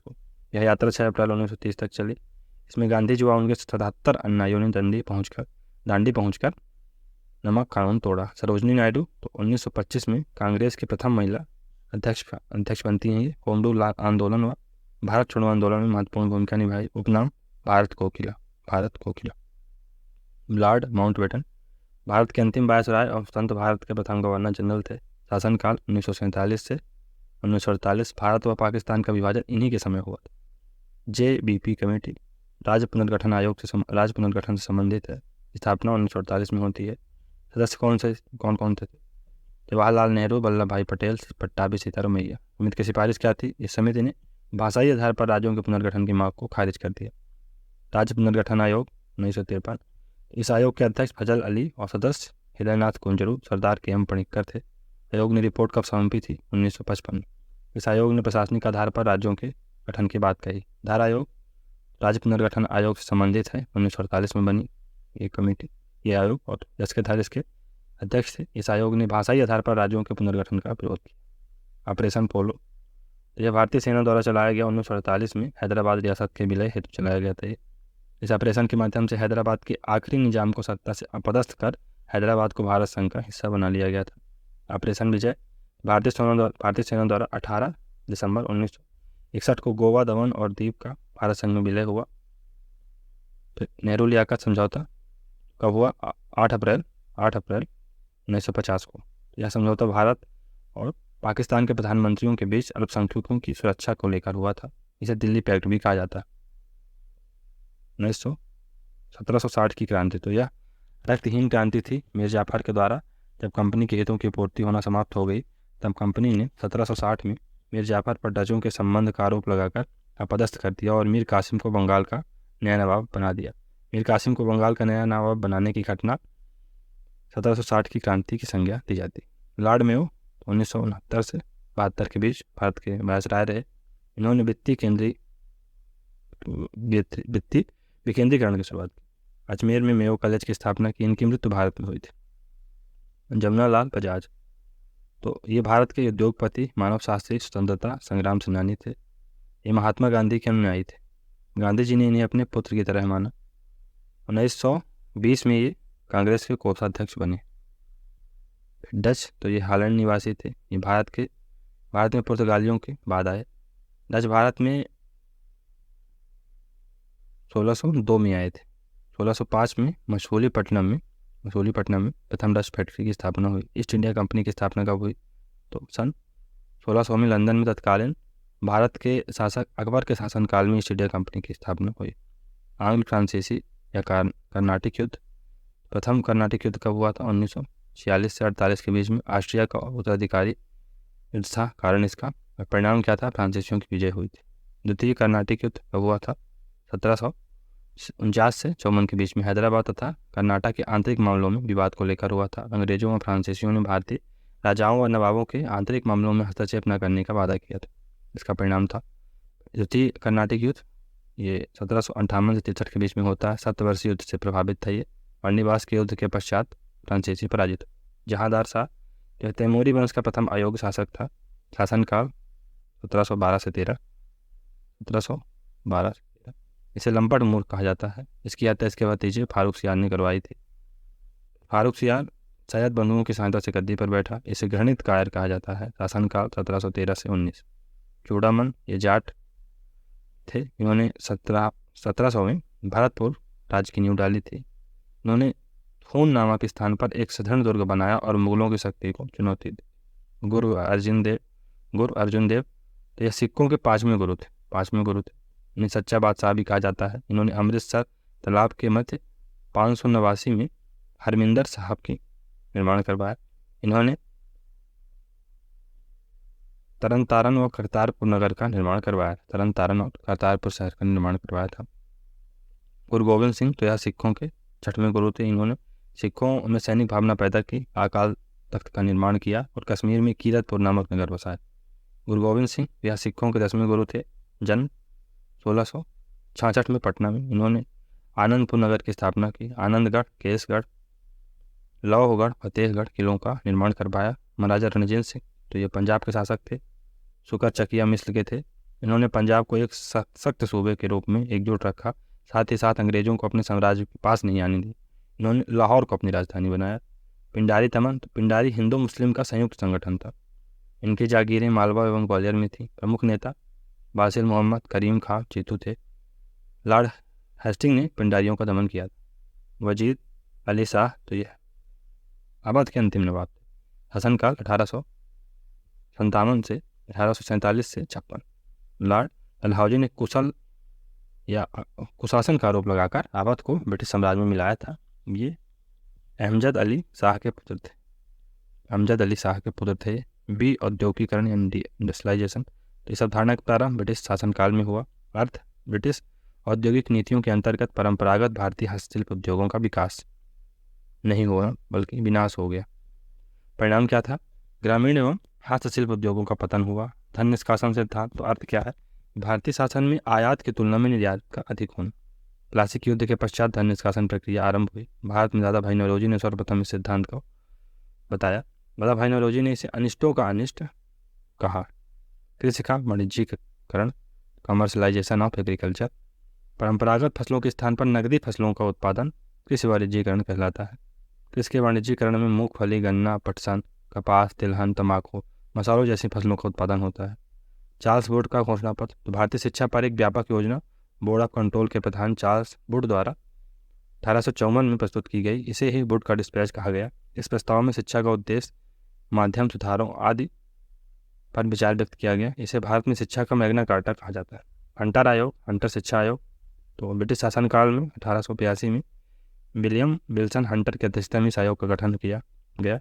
को। यह यात्रा 6 अप्रैल 1930 तक चली। इसमें गांधी जी व उनके 77 अनुयायियों ने दांडी पहुंचकर नमक कानून तोड़ा। सरोजनी नायडू, तो 1925 में कांग्रेस की प्रथम महिला अध्यक्ष बनती हैं। ये होम रूल आंदोलन व भारत छोड़ो आंदोलन में महत्वपूर्ण भूमिका निभाई। उपनाम भारत कोकिला। लॉर्ड माउंटबेटन भारत के अंतिम वायसराय और स्वतंत्र भारत के प्रथम गवर्नर जनरल थे। शासनकाल 1947 से 1948। भारत व पाकिस्तान का विभाजन इन्हीं के समय हुआ था। JBP कमेटी राज्य पुनर्गठन से संबंधित है। स्थापना 1948 में होती है। सदस्य कौन कौन थे? जवाहरलाल नेहरू, वल्लभ भाई पटेल, पट्टाभी सीतारामैया। समिति की सिफारिश क्या थी? इस समिति ने भाषाई आधार पर राज्यों के पुनर्गठन की मांग को खारिज कर दिया। राज्य पुनर्गठन आयोग 1953। इस आयोग के अध्यक्ष फजल अली और सदस्य हृदयनाथ कुंजरू, सरदार के एम पणिक्कर थे। आयोग ने रिपोर्ट कब सौंपी थी? 1955। इस आयोग ने प्रशासनिक आधार पर राज्यों के गठन की बात कही। धारा आयोग राज्य पुनर्गठन आयोग से संबंधित है। 1948 में बनी ये कमेटी, ये आयोग, और जिसके तहत इसके अध्यक्ष थे। इस आयोग ने भाषाई आधार पर राज्यों के पुनर्गठन का विरोध किया। ऑपरेशन पोलो, यह भारतीय सेना द्वारा चलाया गया 1948 में हैदराबाद रियासत के विलय हेतु चलाया गया था। इस ऑपरेशन के माध्यम से हैदराबाद के आखिरी निजाम को सत्ता से अपदस्थ कर हैदराबाद को भारत संघ का हिस्सा बना लिया गया था। ऑपरेशन विजय, भारतीय सेना द्वारा 18 दिसंबर 1961 को गोवा, दमन और दीव का भारत संघ में विलय हुआ। फिर नेहरू लियाकत समझौता कब हुआ? 8 अप्रैल 1950 को। यह समझौता भारत और पाकिस्तान के प्रधानमंत्रियों के बीच अल्पसंख्यकों की सुरक्षा को लेकर हुआ था। इसे दिल्ली पैक्ट भी कहा जाता है। 1760 की क्रांति, तो यह रक्तहीन क्रांति थी। मीर जाफर के द्वारा जब कंपनी के हितों की पूर्ति होना समाप्त हो गई, तब कंपनी ने 1760 में मीर जाफर पर डचों के संबंध का आरोप लगाकर अपदस्थ कर दिया और मीर कासिम को बंगाल का नया नवाब बना दिया। मीर कासिम को बंगाल का नया नवाब बनाने की घटना 1760 की क्रांति की संज्ञा दी जाती। लॉर्ड मेयो 1969 से 72 के बीच भारत के वायसराय रहे। इन्होंने वित्तीय विकेंद्रीकरण की शुरुआत की। अजमेर में मेयो कॉलेज की स्थापना की। इनकी मृत्यु भारत में हुई थी। जमुनालाल बजाज, तो ये भारत के उद्योगपति, मानव शास्त्री, स्वतंत्रता संग्राम सेनानी थे। ये महात्मा गांधी के अनुयायी थे। गांधी जी ने इन्हें अपने पुत्र की तरह माना। 1920 में ये कांग्रेस के कोषाध्यक्ष बने। डच, तो ये हॉलैंड निवासी थे। ये भारत में पुर्तगालियों के बाद आए। डच भारत में 1602 में आए थे। 1605 में मछलीपट्टनम में प्रथम डच फैक्ट्री की स्थापना हुई। ईस्ट इंडिया कंपनी की स्थापना कब हुई? तो सन 1600 में लंदन में तत्कालीन भारत के शासक अकबर के शासनकाल में ईस्ट इंडिया कंपनी की स्थापना हुई। आंग्ल फ्रांसीसी या कर्नाटिक युद्ध, प्रथम कर्नाटिक युद्ध कब हुआ था? 1946 से 48 के बीच में। ऑस्ट्रिया का उत्तराधिकारी युद्ध था। कारण इसका परिणाम क्या था? फ्रांसीसियों की विजय हुई थी। द्वितीय कर्नाटिक युद्ध कब हुआ था? 1749 से 54 के बीच में। हैदराबाद तथा कर्नाटक के आंतरिक मामलों में विवाद को लेकर हुआ था। अंग्रेजों और फ्रांसीसियों ने भारतीय राजाओं और नवाबों के आंतरिक मामलों में हस्तक्षेप न करने का वादा किया था। इसका परिणाम था द्वितीय कर्नाटिक युद्ध। ये 1758 से 63 के बीच में होता है। सप्तवर्षीय युद्ध से प्रभावित था ये। वाणिवास के युद्ध के पश्चात फ्रांसीसी पराजित। जहांदार शाह जो तैमूरी वंश का प्रथम अयोग्य शासक था। शासनकाल 1712 से 13। इसे लंपट मूर्ख कहा जाता है। इसकी हत्या इसके भतीजे फारूक सियार ने करवाई थी। फारूक सियार सैयद बंधुओं की सहायता से गद्दी पर बैठा। इसे घृणित कायर कहा जाता है। शासनकाल 1713 से 19। चूड़ामन, ये जाट थे। इन्होंने 1700 में भरतपुर राज्य की नींव डाली थी। इन्होंने खून नामक स्थान पर एक सुदृढ़ दुर्ग बनाया और मुगलों की शक्ति को चुनौती दी। गुरु अर्जुन देव, तो यह सिखों के पांचवें गुरु थे। इन्हें सच्चा बादशाह भी कहा जाता है। इन्होंने अमृतसर तालाब के मध्य 589 में हरमिंदर साहब की निर्माण करवाया। इन्होंने तरन तारण व करतारपुर नगर का निर्माण करवाया। तरन तारण और करतारपुर शहर का निर्माण करवाया था। गुरु गोविंद सिंह, तो यह सिखों के 6वें गुरु थे। इन्होंने सिखों में सैनिक भावना पैदा की, अकाल तख्त का निर्माण किया और कश्मीर में कीरतपुर नामक नगर बसाया। गुरु गोविंद सिंह यह सिखों के 10वें गुरु थे। जन्म 1666 में पटना में। इन्होंने आनंदपुर नगर की स्थापना की। आनंदगढ़, केसगढ़, लौहगढ़, फतेहगढ़ किलों का निर्माण करवाया। महाराजा रणजीत सिंह, तो ये पंजाब के शासक थे। सुकर चकिया मिस्र के थे। इन्होंने पंजाब को एक सख्त सूबे के रूप में एकजुट रखा, साथ ही साथ अंग्रेजों को अपने साम्राज्य के पास नहीं आने दी। इन्होंने लाहौर को अपनी राजधानी बनाया। पिंडारी तमन, तो पिंडारी हिंदू मुस्लिम का संयुक्त संगठन था। इनकी जागीरें मालवा एवं ग्वालियर में थी। प्रमुख नेता बासिर मोहम्मद, करीम खां चीतू थे। लॉर्ड हेस्टिंग ने पिंडारियों का दमन किया था। वजीर अली शाह, तो यह अवध के अंतिम नवाब थे। हसनकाल 1857 से 1847 से 56। लॉर्ड डलहौजी ने कुशासन का आरोप लगाकर अवध को ब्रिटिश साम्राज्य में मिलाया था। ये अहमद अली शाह के पुत्र थे। अमजद अली शाह के पुत्र थे। बी, औद्योगिकरण इंडस्ट्रियलाइजेशन, तो इस अवधारणा का प्रारंभ ब्रिटिश शासनकाल में हुआ। अर्थ, ब्रिटिश औद्योगिक नीतियों के अंतर्गत परंपरागत भारतीय हस्तशिल्प उद्योगों का विकास नहीं हुआ बल्कि विनाश हो गया। परिणाम क्या था? ग्रामीण एवं हस्तशिल्प उद्योगों का पतन हुआ। धन निष्कासन सिद्धांत, तो अर्थ क्या है? भारतीय शासन में आयात की तुलना में निर्यात का अधिक होना। प्लासी युद्ध के पश्चात धन निष्कासन प्रक्रिया आरंभ हुई। भारत में दादा भाई नौरोजी ने सर्वप्रथम इस सिद्धांत को बताया। दादा भाई नौरोजी ने इसे अनिष्टों का अनिष्ट कहा। कृषि का वाणिज्यीकरण, कमर्शलाइजेशन ऑफ एग्रीकल्चर, परंपरागत फसलों के स्थान पर नकदी फसलों का उत्पादन कृषि वाणिज्यीकरण कहलाता है। कृषि के वाणिज्यीकरण में मूंगफली, गन्ना, पटसन, कपास, तिलहन, तंबाकू, मसालों जैसी फसलों का उत्पादन होता है। चार्ल्स वुड का घोषणा पत्र, तो भारतीय शिक्षा पर एक व्यापक योजना बोर्ड ऑफ कंट्रोल के प्रधान चार्ल्स वुड द्वारा 1854 में प्रस्तुत की गई। इसे ही वुड का डिस्पैच कहा गया। इस प्रस्ताव में शिक्षा का उद्देश्य, माध्यम, सुधारों आदि पर विचार व्यक्त किया गया। इसे भारत में शिक्षा का मैग्ना कार्टा कहा जाता है। हंटर आयोग, हंटर शिक्षा आयोग, तो ब्रिटिश शासनकाल में 1882 में विलियम विल्सन हंटर की अध्यक्षता में इस आयोग का गठन किया गया।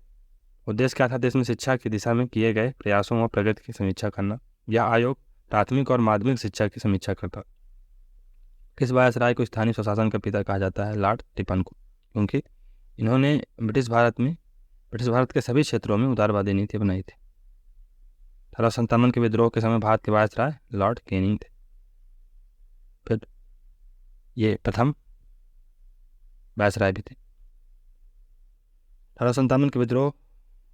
उद्देश्य क्या था? देश में शिक्षा की दिशा में किए गए प्रयासों और प्रगति की समीक्षा करना। यह आयोग प्राथमिक और माध्यमिक शिक्षा की समीक्षा करता। किस वायसराय को स्थानीय स्वशासन का पिता कहा जाता है? लॉर्ड टिपन को, क्योंकि इन्होंने ब्रिटिश भारत के सभी क्षेत्रों में उदारवादी नीति बनाई थी। 1857 के विद्रोह के समय भारत के वायसराय लॉर्ड कैनिंग थे। फिर ये प्रथम वायसराय भी थे। 1857 के विद्रोह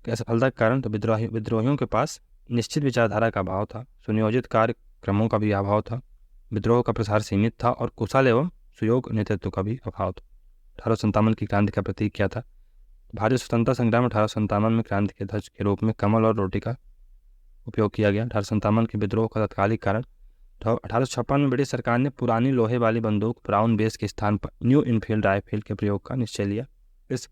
के असफलता के कारण तो विद्रोहियों के पास निश्चित विचारधारा का अभाव था, सुनियोजित कार्यक्रमों का भी अभाव था, विद्रोह का प्रसार सीमित था और कुशल एवं सुयोग्य नेतृत्व का भी अभाव था। 1857 की क्रांति का प्रतीक क्या था? भारतीय स्वतंत्रता संग्राम में 1857 में क्रांति के ध्वज के रूप में कमल और रोटी का उपयोग किया गया। 1857 के विद्रोह का तत्कालिक कारण 1856 में ब्रिटिश सरकार ने पुरानी लोहे वाली बंदूक ब्राउन बेस के स्थान पर न्यू इनफील्ड राइफल के प्रयोग का निश्चय लिया। इस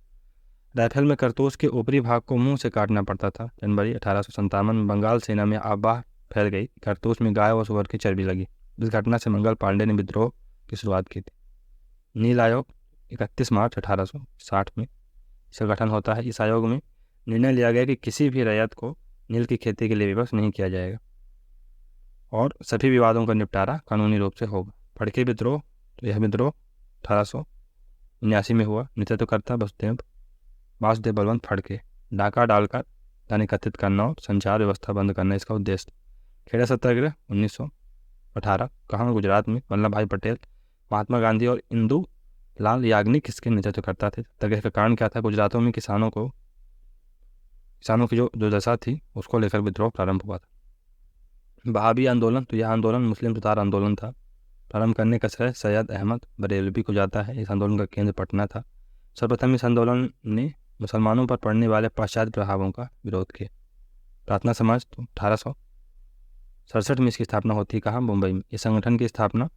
राइफल में कारतूस के ऊपरी भाग को मुंह से काटना पड़ता था। जनवरी 1857 में बंगाल सेना में अफवाह फैल गई, कारतूस में गाय और सुअर की चर्बी लगी। इस घटना से मंगल पांडे ने विद्रोह की शुरुआत की थी। नील आयोग 31 मार्च 1860 में इसका गठन होता है। इस आयोग में निर्णय लिया गया कि किसी भी रैयत को नील की खेती के लिए विवश नहीं किया जाएगा और सभी विवादों का निपटारा कानूनी रूप से होगा। फड़के विद्रोह, तो यह विद्रोह 1879 में हुआ। नेतृत्वकर्ता वासुदेव बलवंत फड़के। डाका डालकर धन एकत्रित करना और संचार व्यवस्था बंद करना इसका उद्देश्य। खेड़ा सत्याग्रह 1918 कहाँ? गुजरात में। वल्लभ भाई पटेल, महात्मा गांधी और इंदु लाल याग्निक इसके नेतृत्व करता थे। सत्याग्रह का कारण क्या था? गुजरातों में किसानों की जो दुर्दशा थी उसको लेकर विद्रोह प्रारंभ हुआ था। बहावी आंदोलन, तो यह आंदोलन मुस्लिम सुधार आंदोलन था। प्रारंभ करने का श्रेय सैयद अहमद बरेलवी को जाता है। इस आंदोलन का केंद्र पटना था। सर्वप्रथम इस आंदोलन ने मुसलमानों पर पड़ने वाले पाश्चात्य प्रभावों का विरोध किया। प्रार्थना समाज, तो 1867 में इसकी स्थापना होती है। कहाँ? मुंबई में। इस संगठन की स्थापना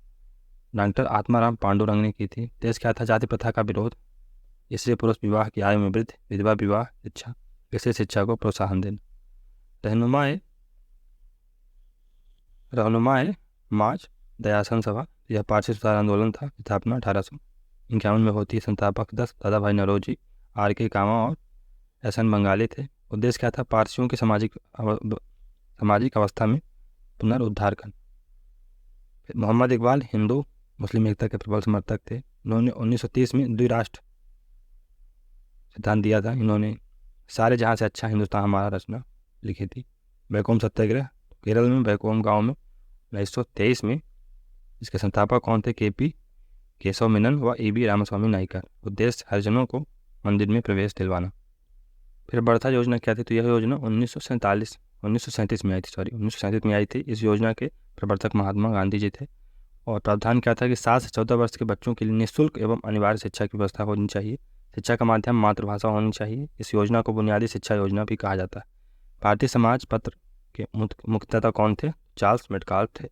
डॉक्टर आत्माराम पांडुरंग ने की थी। देश क्या था? जाति प्रथा का विरोध, स्त्री पुरुष विवाह की आयु में वृद्धि, विधवा विवाह, शिक्षा, इससे शिक्षा को प्रोत्साहन देना। रहनुमाए मार्च दयासन सभा, यह पारसी सुधार आंदोलन था। स्थापना 1851 में होती है। संस्थापक 10 दादा भाई नौरोजी, आर के कामा और एस.एन. बंगाली थे। उद्देश्य क्या था? पारसियों की सामाजिक अवस्था में पुनरुद्धार करना। मोहम्मद इकबाल हिंदू मुस्लिम एकता के प्रबल समर्थक थे। उन्होंने 1930 में द्विराष्ट्र सिद्धांत दिया था। इन्होंने सारे जहाँ से अच्छा हिंदुस्तान हमारा रचना लिखी थी। वैकोम सत्याग्रह, केरल में वैकोम गांव में 1923 में। इसके संस्थापक कौन थे? के.पी. केशव मेनन व E.B. रामास्वामी नायकर। उद्देश्य हरिजनों को मंदिर में प्रवेश दिलवाना। फिर बर्था योजना क्या थी? तो यह योजना 1937 में आई थी। 1937 में आई थी। इस योजना के प्रवर्तक महात्मा गांधी जी थे और प्रावधान क्या था कि 7 से 14 वर्ष के बच्चों के लिए निःशुल्क एवं अनिवार्य शिक्षा की व्यवस्था होनी चाहिए। शिक्षा का माध्यम मातृभाषा होनी चाहिए। इस योजना को बुनियादी शिक्षा योजना भी कहा जाता है। भारतीय समाज पत्र के मुख्यतः कौन थे? चार्ल्स मेटकाल्फ थे।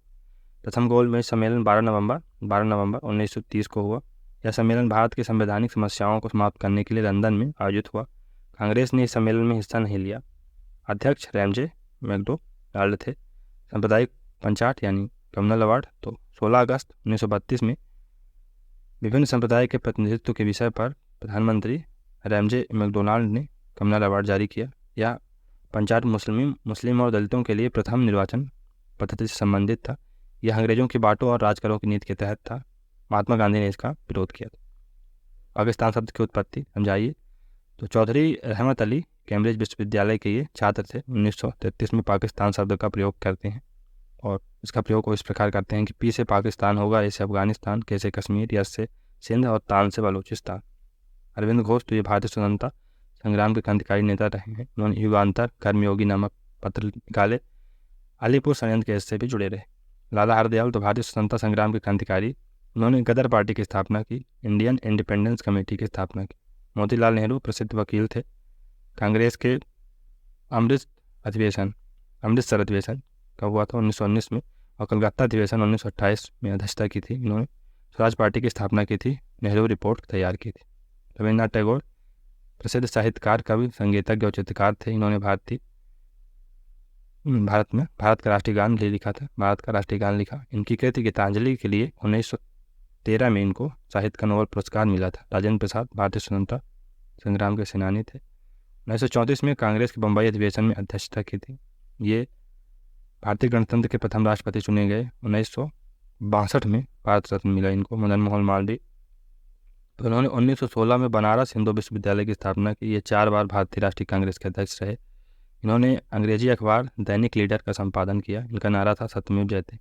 प्रथम गोलमेज सम्मेलन 12 नवंबर 1930 को हुआ। यह सम्मेलन भारत की संवैधानिक समस्याओं को समाप्त करने के लिए लंदन में आयोजित हुआ। कांग्रेस ने इस सम्मेलन में हिस्सा नहीं लिया। अध्यक्ष रैमजे मैकडोनाल्ड थे। सांप्रदायिक पंचाट यानी कम्युनल अवार्ड, तो 16 अगस्त 1932 में विभिन्न संप्रदाय के प्रतिनिधित्व के विषय पर प्रधानमंत्री रैमजे मैकडोनाल्ड ने कम्युनल अवार्ड जारी किया। यह पंचायत मुस्लिम और दलितों के लिए प्रथम निर्वाचन पद्धति से संबंधित था। यह अंग्रेजों की बांटो और राज करो की नीति के तहत था। महात्मा गांधी ने इसका विरोध किया था। पाकिस्तान शब्द की उत्पत्ति समझाइए। तो चौधरी रहमत अली कैम्ब्रिज विश्वविद्यालय के ये छात्र थे। 1933 में पाकिस्तान शब्द का प्रयोग करते हैं और इसका प्रयोग इस प्रकार करते हैं कि पी से पाकिस्तान होगा, ए से अफगानिस्तान, के से कश्मीर, यस से सिंध और तान से बलूचिस्तान। अरविंद घोष तो ये भारतीय स्वतंत्रता संग्राम के क्रांतिकारी नेता रहे हैं। उन्होंने युगांतर, कर्मयोगी नामक पत्र निकाले। अलीपुर षड्यंत्र केस से भी जुड़े रहे। लाला हरदयाल तो भारतीय स्वतंत्रता संग्राम के क्रांतिकारी। उन्होंने गदर पार्टी की स्थापना की, इंडियन इंडिपेंडेंस कमेटी की स्थापना की। मोतीलाल नेहरू प्रसिद्ध वकील थे। कांग्रेस के अमृतसर अधिवेशन कब हुआ था? 1919 में। और कलकत्ता अधिवेशन 1928 में अध्यक्षता की थी। इन्होंने स्वराज पार्टी की स्थापना की थी। नेहरू रिपोर्ट तैयार की थी। रविन्द्रनाथ टैगोर प्रसिद्ध साहित्यकार, कवि, संगीतज्ञ और चित्रकार थे। इन्होंने भारत का राष्ट्रीय गान लिखा था। भारत का राष्ट्रीय गान लिखा। इनकी कृति गीतांजलि के लिए 1913 में इनको साहित्य का नोबेल पुरस्कार मिला था। राजेंद्र प्रसाद भारतीय स्वतंत्रता संग्राम के सेनानी थे। 1934 में कांग्रेस के बम्बई अधिवेशन में अध्यक्षता की थी। ये भारतीय गणतंत्र के प्रथम राष्ट्रपति चुने गए। 1962 में भारत रत्न मिला इनको, मदन मोहन मालवीय। तो उन्होंने 1916 में बनारस हिंदू विश्वविद्यालय की स्थापना की। ये 4 बार भारतीय राष्ट्रीय कांग्रेस के अध्यक्ष रहे। इन्होंने अंग्रेजी अखबार दैनिक लीडर का संपादन किया। इनका नारा था सत्यमेव जयते।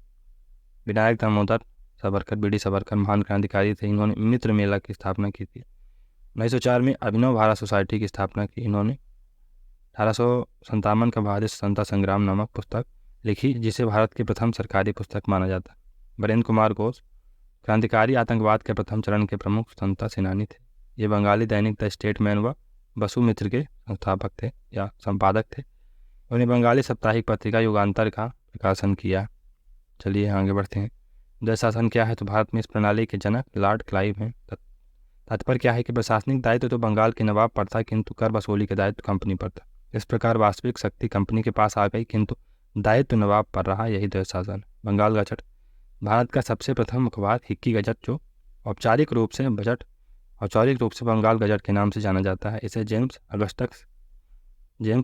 विनायक दामोदर सावरकर, बीडी सावरकर महान क्रांतिकारी थे। इन्होंने मित्र मेला की स्थापना की थी। 1904 में अभिनव भारत सोसाइटी की स्थापना की। इन्होंने 1857 का भारतीय स्वतंत्रता संग्राम नामक पुस्तक लिखी, जिसे भारत की प्रथम सरकारी पुस्तक माना जाता। वीरेंद्र कुमार घोष क्रांतिकारी आतंकवाद के प्रथम चरण के प्रमुख स्वतंत्रता सेनानी थे। ये बंगाली दैनिक द स्टेटमैन व वसुमित्र के संस्थापक थे या संपादक थे। उन्हें बंगाली साप्ताहिक पत्रिका युगांतर का प्रकाशन किया। चलिए आगे बढ़ते हैं। जय शासन क्या है? तो भारत में इस प्रणाली के जनक लॉर्ड क्लाइव हैं। तात्पर्य क्या है कि प्रशासनिक दायित्व तो बंगाल के नवाब पर था, किंतु कर वसूली के दायित्व कंपनी पर था। इस प्रकार वास्तविक शक्ति कंपनी के पास आ गई, किंतु दायित्व नवाब पर रहा। यही द्वैत शासन। बंगाल गजट भारत का सबसे प्रथम अखबार हिक्की गजट, जो औपचारिक रूप से बंगाल गजट के नाम से जाना जाता है। इसे जेम्स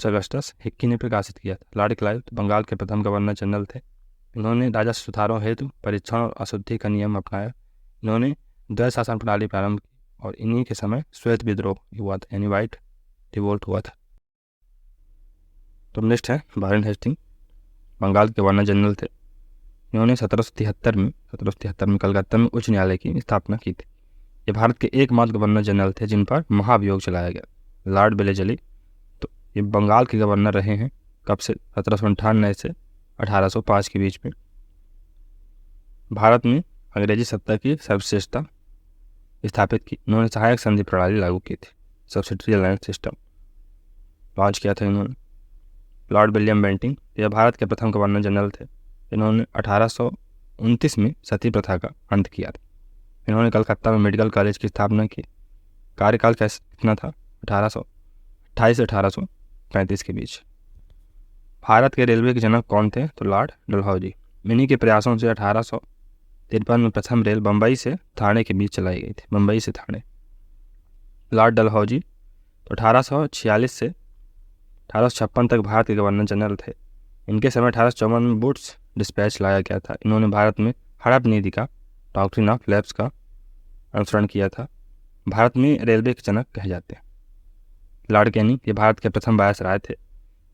अगस्टस हिक्की ने प्रकाशित किया था। लॉर्ड क्लाइव बंगाल के प्रथम गवर्नर जनरल थे। इन्होंने राजस्व सुधारों हेतु परीक्षण और अशुद्धि का नियम अपनाया। इन्होंने द्वैत शासन प्रणाली प्रारंभ की और इन्हीं के समय श्वेत विद्रोह हुआ था, यानी व्हाइट रिवोल्ट हुआ था। तो नेक्स्ट है वारेन हेस्टिंग, बंगाल के गवर्नर जनरल थे। इन्होंने 1773 में कलकत्ता में उच्च न्यायालय की स्थापना की थी। ये भारत के एकमात्र गवर्नर जनरल थे जिन पर महाभियोग चलाया गया। लॉर्ड बेलेजली तो ये बंगाल के गवर्नर रहे हैं। कब से? 1798 से 1805 के बीच में। भारत में अंग्रेजी सत्ता की सर्वश्रेष्ठता स्थापित की। इन्होंने सहायक संधि प्रणाली लागू की थी। सब्सिडरी अलायंस सिस्टम लॉन्च किया था इन्होंने। लॉर्ड विलियम बेंटिंग यह भारत के प्रथम गवर्नर जनरल थे। इन्होंने 1829 में सती प्रथा का अंत किया था। इन्होंने कलकत्ता में मेडिकल कॉलेज की स्थापना की। कार्यकाल कितना था? 1828 से 1835 के बीच। भारत के रेलवे के जनक कौन थे? तो लॉर्ड डलहौजी। इन्हीं के प्रयासों से 1853 में प्रथम रेल बम्बई से ठाणे के बीच चलाई गई थी। बम्बई से ठाणे। लॉर्ड डलहौजी तो 1846 से 1856 तक भारत के गवर्नर जनरल थे। इनके समय 1854 में वुड्स डिस्पैच लाया गया था। इन्होंने भारत में हड़प नीति का, डॉक्ट्रिन ऑफ लैप्स का अनुसरण किया था। भारत में रेलवे के जनक कहे जाते हैं। लॉर्ड कैनिंग ये भारत के प्रथम वायसराय थे।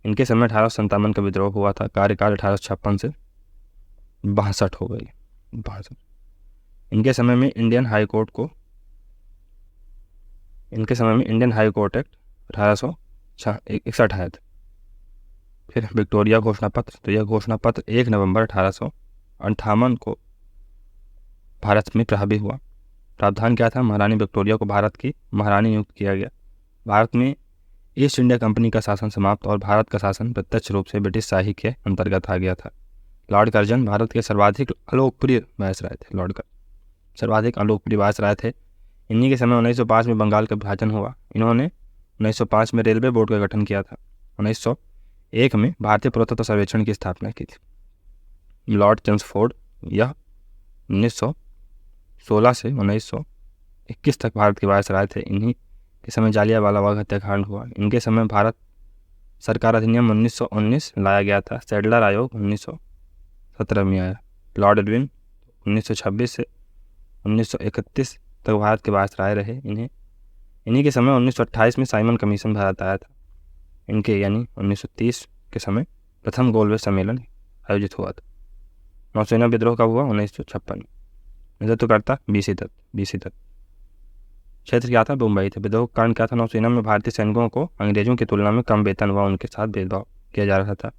इनके समय 1857 का विद्रोह हुआ था। कार्यकाल 1856 से 62 हो गई। 62 इनके समय में इंडियन हाई कोर्ट एक्ट 1861 आया था। फिर विक्टोरिया घोषणा पत्र, तो यह घोषणा पत्र 1 नवंबर 1858 को भारत में प्रभावी हुआ। प्रावधान क्या था? महारानी विक्टोरिया को भारत की महारानी नियुक्त किया गया। भारत में ईस्ट इंडिया कंपनी का शासन समाप्त और भारत का शासन प्रत्यक्ष रूप से ब्रिटिश शाही के अंतर्गत आ गया था। लॉर्ड कर्जन भारत के सर्वाधिक अलोकप्रिय वायसराय थे। लॉर्ड कर्जन सर्वाधिक अलोकप्रिय वायसराय थे। इन्हीं के समय 1905 में बंगाल का विभाजन हुआ। इन्होंने 1905 में रेलवे बोर्ड का गठन किया था। 1901 में भारतीय पुरातत्व सर्वेक्षण की स्थापना की थी। लॉर्ड चेम्सफोर्ड यह 1916 से 1921 तक भारत के वायसराय थे। इन्हीं के समय जालियांवाला बाग हत्याकांड हुआ। इनके समय भारत सरकार अधिनियम 1919 लाया गया था। सैडलर आयोग 1917 में आया। लॉर्ड इरविन 1926 से 1931 तक भारत के वायसराय रहे। इन्हीं के समय 1928 में साइमन कमीशन भारत आया था। इनके यानी 1930 के समय प्रथम गोलवेज सम्मेलन आयोजित हुआ था। नौसेना विद्रोह कब हुआ? 1956 में। नेतृत्वकर्ता बीसी दत्त। क्षेत्र क्या था? मुंबई थे। विद्रोह का कारण क्या था? नौसेना में भारतीय सैनिकों को अंग्रेजों की तुलना में कम वेतन व उनके साथ भेदभाव किया जा रहा था।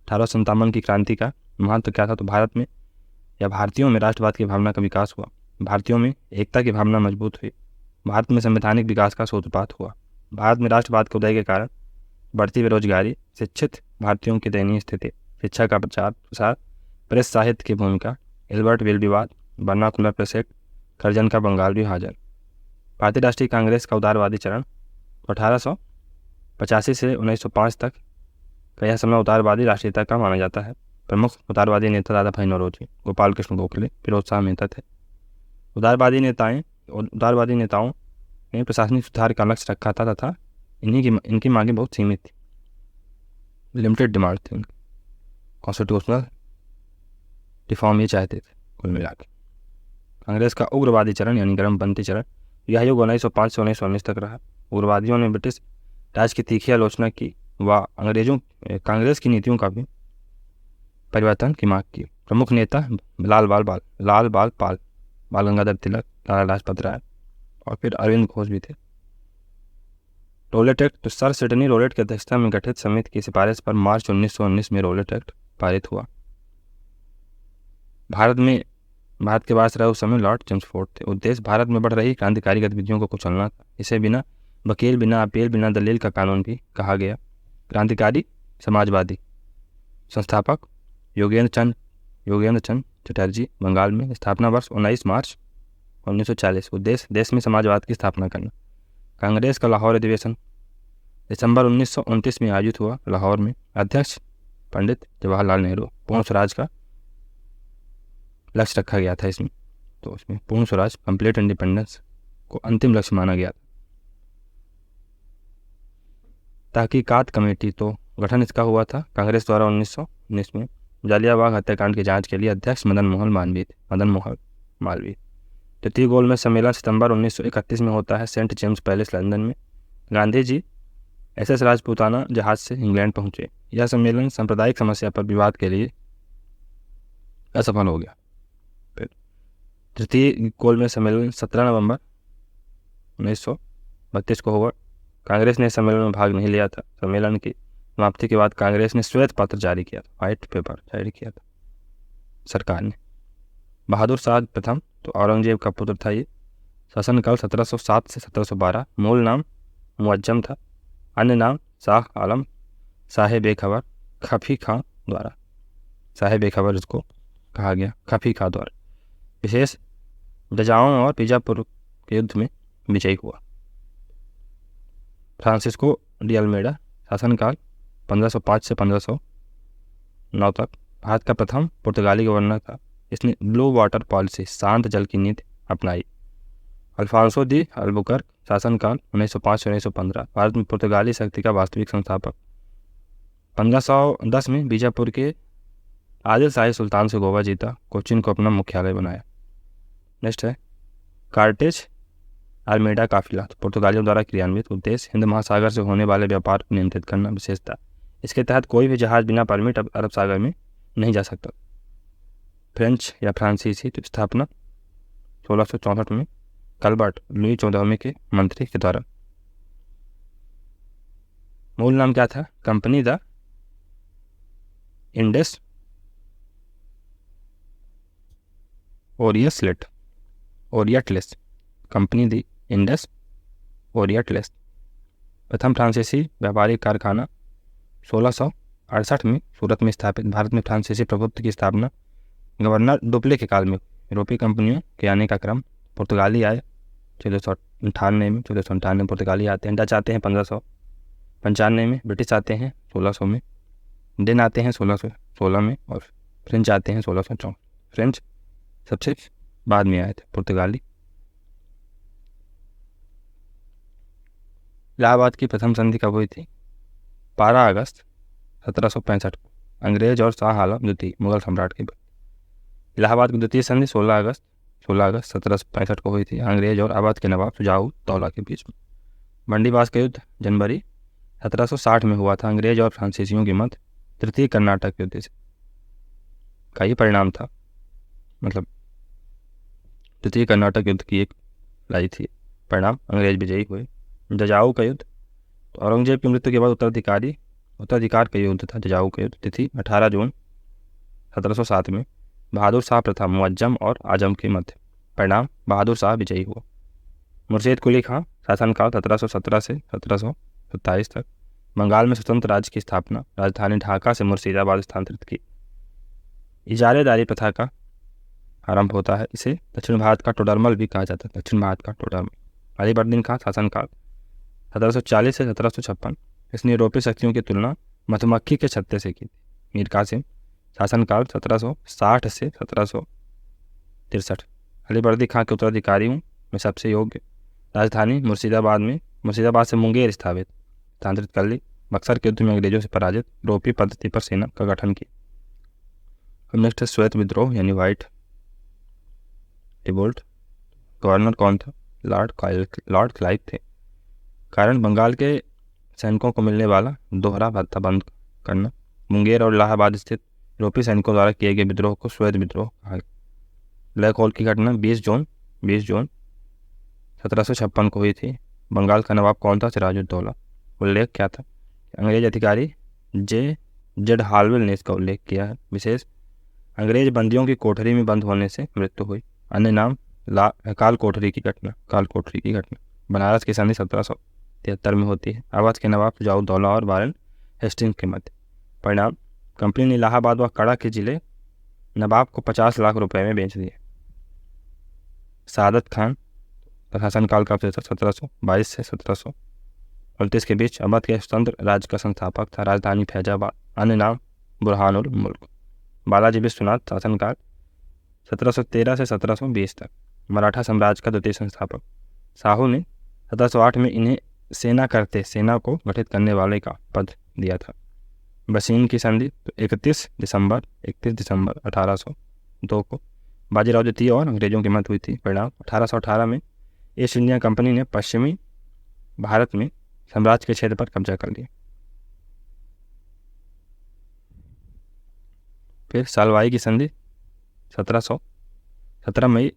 1857 की क्रांति का महत्व क्या था? तो भारत में या भारतीयों में राष्ट्रवाद की भावना का विकास हुआ। भारतीयों में एकता की भावना मजबूत हुई। भारत में संवैधानिक विकास का सूत्रपात हुआ। भारत में राष्ट्रवाद के उदय के कारण बढ़ती बेरोजगारी, शिक्षित भारतीयों की दयनीय स्थिति, शिक्षा का प्रचार प्रसार, प्रेस साहित्य की भूमिका, एल्बर्ट विल विवाद, बर्नाकुलर प्रोजेक्ट, करजन का बंगाल विभाजन। भारतीय राष्ट्रीय कांग्रेस का उदारवादी चरण 1885 से 1905 तक का यह समय उदारवादी राष्ट्रीयता का माना जाता है। प्रमुख उदारवादी नेता दादा भाई नौरोजी, गोपाल कृष्ण गोखले, फिरोज शाह मेहता थे। उदारवादी नेताओं ने प्रशासनिक सुधार का लक्ष्य रखा था तथा इनकी मांगें बहुत सीमित थी, लिमिटेड डिमांड थी उनकी। कॉन्स्टिट्यूशनल रिफॉर्म ये चाहते थे कुल मिलाकर। कांग्रेस का उग्रवादी चरण यानी गर्मपंथी चरण, यह युग 1905 से 1919 तक रहा। उग्रवादियों ने ब्रिटिश राज की तीखी आलोचना की व कांग्रेस की नीतियों का भी परिवर्तन की मांग की। प्रमुख नेता लाल बाल पाल, बाल गंगाधर तिलक, लाला लाजपत राय और फिर अरविंद घोष भी थे। रोलेट एक्ट, तो सर सिडनी रोलेट की अध्यक्षता में गठित समिति की सिफारिश पर मार्च 1919 में रोलेट एक्ट पारित हुआ। भारत के वायसराय उस समय लॉर्ड चेम्सफोर्ड थे। उद्देश्य भारत में बढ़ रही क्रांतिकारी गतिविधियों को कुचलना था। इसे बिना वकील, बिना अपील, बिना दलील का कानून भी कहा गया। क्रांतिकारी समाजवादी। संस्थापक योगेंद्र चंद चटर्जी, बंगाल में। स्थापना वर्ष 19 मार्च 1940। उद्देश्य देश में समाजवाद की स्थापना करना। कांग्रेस का लाहौर अधिवेशन दिसंबर 1929 में आयोजित हुआ लाहौर में। अध्यक्ष पंडित जवाहरलाल नेहरू। पूर्ण स्वराज का लक्ष्य रखा गया था इसमें, तो इसमें पूर्ण स्वराज, कंप्लीट इंडिपेंडेंस को अंतिम लक्ष्य माना गया था। तहकीकात कमेटी, तो गठन इसका हुआ था कांग्रेस द्वारा 1919 में। जालियांवाला हत्याकांड की जांच के लिए अध्यक्ष मदन मोहन मालवीय। तृतीय गोलमेज सम्मेलन सितंबर 1931 में होता है सेंट जेम्स पैलेस, लंदन में। गांधी जी SS राजपूताना जहाज से इंग्लैंड पहुंचे। यह सम्मेलन सांप्रदायिक समस्या पर विवाद के लिए असफल हो गया। तृतीय गोलमेज सम्मेलन 17 नवंबर 1932 को हुआ। कांग्रेस ने सम्मेलन में भाग नहीं लिया था। सम्मेलन की समाप्ति के बाद कांग्रेस ने श्वेत पत्र जारी किया था, व्हाइट पेपर जारी किया था सरकार ने। बहादुर शाह प्रथम, तो औरंगजेब का पुत्र था ये। शासनकाल 1707 से 1712। मूल नाम मुअज्जम था, अन्य नाम शाह आलम साहेब-ए-खबर खफी खां द्वारा, साहेब-ए-खबर इसको कहा गया, खफी खां द्वारा। विशेष डजाओं और बीजापुर के युद्ध में विजयी हुआ। फ्रांसिस्को डी अल्मेडा, शासनकाल 1505 से 1509 तक, भारत का प्रथम पुर्तगाली गवर्नर था। इसने ब्लू वाटर पॉलिसी, शांत जल की नीति अपनाई। अल्फांसो दी अल्बुकर्क, शासनकाल 1905 से 1915, भारत में पुर्तगाली शक्ति का वास्तविक संस्थापक। 1510 में बीजापुर के आदिल शाही सुल्तान से गोवा जीता, कोचिन को अपना मुख्यालय बनाया। नेक्स्ट है कार्टेज अल्मेडा काफिला, तो पुर्तगालियों द्वारा क्रियान्वित। उद्देश्य हिंद महासागर से होने वाले व्यापार को नियंत्रित करना। विशेषता इसके तहत कोई भी जहाज बिना परमिट अरब सागर में नहीं जा सकता। फ्रेंच या फ्रांसीसी, तो स्थापना 1664 में कल्बर्ट लुई 14वें के मंत्री के द्वारा। मूल नाम क्या था? Company the Indus Orientalis, company the Indus Orientalis. प्रथम फ्रांसीसी व्यापारिक कारखाना 1668 में सूरत में स्थापित। भारत में फ्रांसीसी प्रभुत्व की स्थापना गवर्नर डुप्ले के काल में। यूरोपीय कंपनियों के आने का क्रम, पुर्तगाली आए 1498 में पुर्तगाली आते हैं। डच आते हैं 1595 में, ब्रिटिश आते हैं 1600 में, इंडियन आते हैं 1616 में और फ्रेंच आते हैं 1604। फ्रेंच सबसे बाद में आए थे, पुर्तगाली। इलाहाबाद की प्रथम संधि कब हुई थी? 12 अगस्त 1765 को अंग्रेज और शाह आलम द्वितीय मुगल सम्राट की इलाहाबाद की द्वितीय संधि 16 अगस्त 1765 को हुई थी अंग्रेज और अवध के नवाब शुजाउद दौला के बीच में। बंडीबास का युद्ध जनवरी 1760 में हुआ था अंग्रेज और फ्रांसीसियों के मध्य तृतीय कर्नाटक युद्ध से का ही परिणाम था, मतलब तृतीय कर्नाटक युद्ध की एक लड़ाई थी, परिणाम अंग्रेज विजयी हुए। जजाऊ का युद्ध, तो औरंगजेब की मृत्यु के बाद उत्तराधिकार का युद्ध था जजाऊ का युद्ध, तिथि 18 जून 1707 में बहादुर शाह प्रथम मुअज्जम और आजम के मध्य, परिणाम बहादुर शाह विजयी हुआ। मुर्शीद कुली खां शासनकाल 1717 से 1727 तक बंगाल में स्वतंत्र राज्य की स्थापना, राजधानी ढाका से मुर्शिदाबाद स्थानांतरित की। इजारेदारी प्रथा का आरंभ होता है, इसे दक्षिण भारत का टोडरमल भी कहा जाता है, दक्षिण भारत का टोडरमल। अलीबर्दीन खां शासनकाल 1740 से 1756, इसने यूरोपीय शक्तियों की तुलना मधुमक्खी के छत्ते से की थी। मीर कासिम शासनकाल 1760 से 1763, अलीबर्दी खां के उत्तराधिकारियों में सबसे योग्य। राजधानी मुर्शिदाबाद से मुंगेर स्थानांतरित कर ली। बक्सर के युद्ध में अंग्रेजों से पराजित, यूरोपीय पद्धति पर सेना का गठन किया। अब नेक्स्ट है श्वेत विद्रोह यानी व्हाइट रिवोल्ट। गवर्नर कौन था? लॉर्ड क्लाइव थे। कारण बंगाल के सैनिकों को मिलने वाला दोहरा भत्ता बंद करना। मुंगेर और इलाहाबाद स्थित यूरोपीय सैनिकों द्वारा किए गए विद्रोह को श्वेत विद्रोह कहा। ब्लैक होल की घटना 20 जून 1756 को हुई थी। बंगाल का नवाब कौन था? सिराजुद्दौला। उल्लेख क्या था? अंग्रेज अधिकारी जेड हालवेल ने इसका उल्लेख किया है। विशेष, अंग्रेज बंदियों की कोठरी में बंद होने से मृत्यु हुई। अन्य नाम काल कोठरी की घटना। बनारस की संधि 1773 में होती है। अवध के नवाब शुजाउद्दौला और वारेन हेस्टिंग्स के मध्य, परिणाम कंपनी ने इलाहाबाद व कड़ा के जिले नवाब को 50 लाख रुपए में बेच दिए। सादत खान शासनकाल का 1722 से 1729 के बीच अवध के स्वतंत्र राज्य का संस्थापक था। राजधानी फैजाबाद। अन्य नाम बुरहानुल मुल्क। बालाजी विश्वनाथ शासनकाल 1713 से 1720 तक मराठा साम्राज्य का द्वितीय संस्थापक। साहू ने 1708 में इन्हें सेना को गठित करने वाले का पद दिया था। बसीन की संधि 31 दिसंबर 1802 को बाजीराव द्वितीय और अंग्रेजों की मध्य हुई थी। परिणाम 1818 में ईस्ट इंडिया कंपनी ने पश्चिमी भारत में साम्राज्य के क्षेत्र पर कब्जा कर लिया। फिर सालवाई की संधि 17 मई